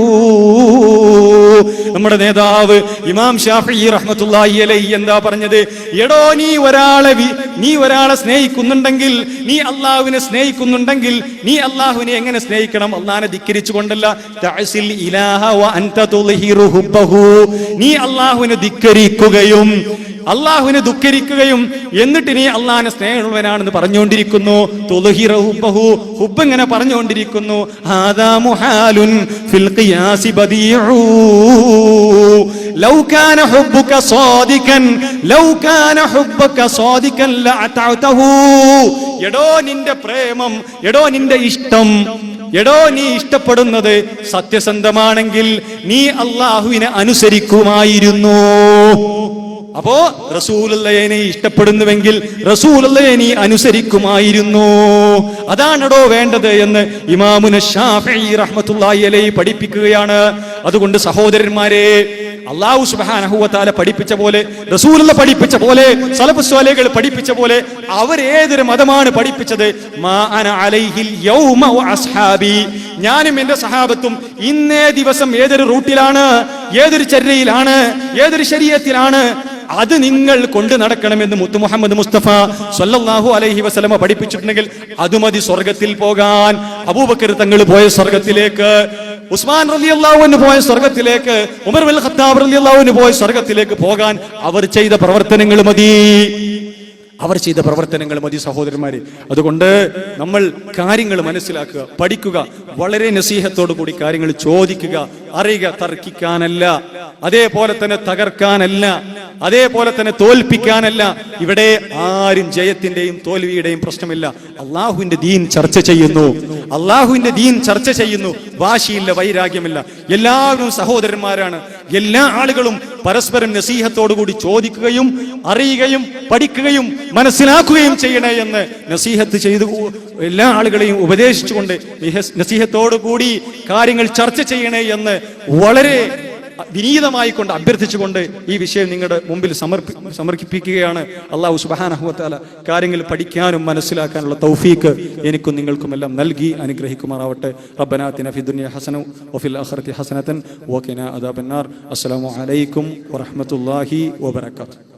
Speaker 1: നമ്മുടെ നേതാവ് ഇമാം ഷാഫിഈ റഹ്മത്തുള്ളാഹി അലൈഹി എന്താ പറഞ്ഞത്? എടോ, നീ ഒരാളെ സ്നേഹിക്കുന്നുണ്ടെങ്കിൽ, നീ അള്ളാഹുവിനെ സ്നേഹിക്കുന്നുണ്ടെങ്കിൽ, നീ അള്ളാഹുവിനെ എങ്ങനെ സ്നേഹിക്കണം? അള്ളാഹിനെ ധിക്കരിച്ചുകൊണ്ടല്ല. തഅസിൽ ഇലാഹ വ അൻത തുളിഹിറു ഹുബ്ബഹു, നീ അള്ളാഹുവിനെ ധിക്കരിക്കുകയും അള്ളാഹുവിനെ ദുഃഖിക്കുകയും എന്നിട്ട് നീ അള്ളാഹിനെ സ്നേഹമുള്ളവനാണെന്ന് പറഞ്ഞുകൊണ്ടിരിക്കുന്നു. തുളിഹിറു ഹുബ്ബഹു, ഹുബ്ബ് ഇങ്ങനെ പറഞ്ഞുകൊണ്ടിരിക്കുന്നു. ഹാദാ മുഹാലുൻ ഫിൽ ഖിയാസി ബദീഉ ലൗ കാന ഹുബ്ബുക സാദിഖൻ ലഅതഅതഹു. എടോ, നിന്റെ പ്രേമം, എടോ നിന്റെ ഇഷ്ടം, എടോ നീ ഇഷ്ടപ്പെടുന്നത് സത്യസന്ധമാണെങ്കിൽ നീ അള്ളാഹുവിനെ അനുസരിക്കുമായിരുന്നു. അപ്പോ റസൂലുള്ളാഹിയെ നീ ഇഷ്ടപ്പെടുന്നുവെങ്കിൽ റസൂലുള്ളാഹിയെ നീ അനുസരിക്കുമായിരുന്നു. അതാണടോ വേണ്ടത് എന്ന് ഇമാമുന ശാഫിഈ റഹ്മത്തുള്ളാഹി അലൈഹി പഠിപ്പിക്കുകയാണ്. അതുകൊണ്ട് സഹോദരന്മാരെ, അല്ലാഹു സുബ്ഹാനഹു വ തആല പഠിപ്പിച്ച പോലെ, റസൂലുള്ളാഹി പഠിപ്പിച്ച പോലെ, സലഫ് സ്വാലിഹുകൾ പഠിപ്പിച്ച പോലെ അവരേതൊരു മതമാണ് പഠിപ്പിച്ചത്? മാ അന അലൈഹിൽ യൗമ വ അസ്ഹാബി, ഞാനും എന്റെ സഹാബത്തും ഇന്നേ ദിവസം ഏതൊരു റൂട്ടിലാണ്, ഏതൊരു ചര്യയിലാണ്, ഏതൊരു ശരീഅത്തിലാണ്, അത് നിങ്ങൾ കൊണ്ട് നടക്കണമെന്ന് മുത്തു മുഹമ്മദ് മുസ്തഫ സ്വല്ലല്ലാഹു അലൈഹി വസല്ലമ പഠിപ്പിച്ചിട്ടുണ്ടെങ്കിൽ അത് മതി സ്വർഗത്തിൽ പോകാൻ. അബൂബക്കർ തങ്ങൾ പോയ സ്വർഗത്തിലേക്ക്, ഉസ്മാൻ റളിയല്ലാഹു അൻഹു പോയ സ്വർഗത്തിലേക്ക്, ഉമർ ഇബ്നുൽ ഖത്താബ് റളിയല്ലാഹു അൻഹു പോയ സ്വർഗത്തിലേക്ക് പോകാൻ അവർ ചെയ്ത പ്രവർത്തനങ്ങൾ മതി. അവർ ചെയ്ത പ്രവർത്തനങ്ങൾ മതി സഹോദരന്മാരെ. അതുകൊണ്ട് നമ്മൾ കാര്യങ്ങൾ മനസ്സിലാക്കുക, പഠിക്കുക, വളരെ നസീഹത്തോടു കൂടി കാര്യങ്ങൾ ചോദിക്കുക, അറിയുക. തർക്കിക്കാനല്ല, അതേപോലെ തന്നെ തകർക്കാനല്ല, അതേപോലെ തന്നെ തോൽപ്പിക്കാനല്ല. ഇവിടെ ആരും ജയത്തിന്റെയും തോൽവിയുടെയും പ്രശ്നമില്ല. അള്ളാഹുവിന്റെ ദീൻ ചർച്ച ചെയ്യുന്നു, അള്ളാഹുവിന്റെ ദീൻ ചർച്ച ചെയ്യുന്നു. വാശിയില്ല, വൈരാഗ്യമില്ല. എല്ലാവരും സഹോദരന്മാരാണ്. എല്ലാ ആളുകളും പരസ്പരം നസീഹത്തോടുകൂടി ചോദിക്കുകയും അറിയുകയും പഠിക്കുകയും മനസ്സിലാക്കുകയും ചെയ്യണേ എന്ന് നസീഹത്ത് ചെയ്തു എല്ലാ ആളുകളെയും ഉപദേശിച്ചുകൊണ്ട് നസീഹത്തോടുകൂടി കാര്യങ്ങൾ ചർച്ച ചെയ്യണേ എന്ന് വളരെ വിനീതമായി കൊണ്ട് അഭ്യർത്ഥിച്ചുകൊണ്ട് ഈ വിഷയം നിങ്ങളുടെ മുമ്പിൽ സമർപ്പിക്കുകയാണ്. അല്ലാഹു സുബ്ഹാനഹു വ തആല കാര്യങ്ങൾ പഠിക്കാനും മനസ്സിലാക്കാനുള്ള തൗഫീക്ക് എനിക്കും നിങ്ങൾക്കുമെല്ലാം നൽകി അനുഗ്രഹിക്കുമാറാവട്ടെ. റബ്ബനാ അതിനാ ഫിദ്ദുനിയ ഹസന വഫിൽ ആഖിറതി ഹസനതൻ വഖിനാ അദാബന്നാർ. അസ്സലാമു അലൈക്കും വറഹ്മത്തുള്ളാഹി വബറകാതുഹു.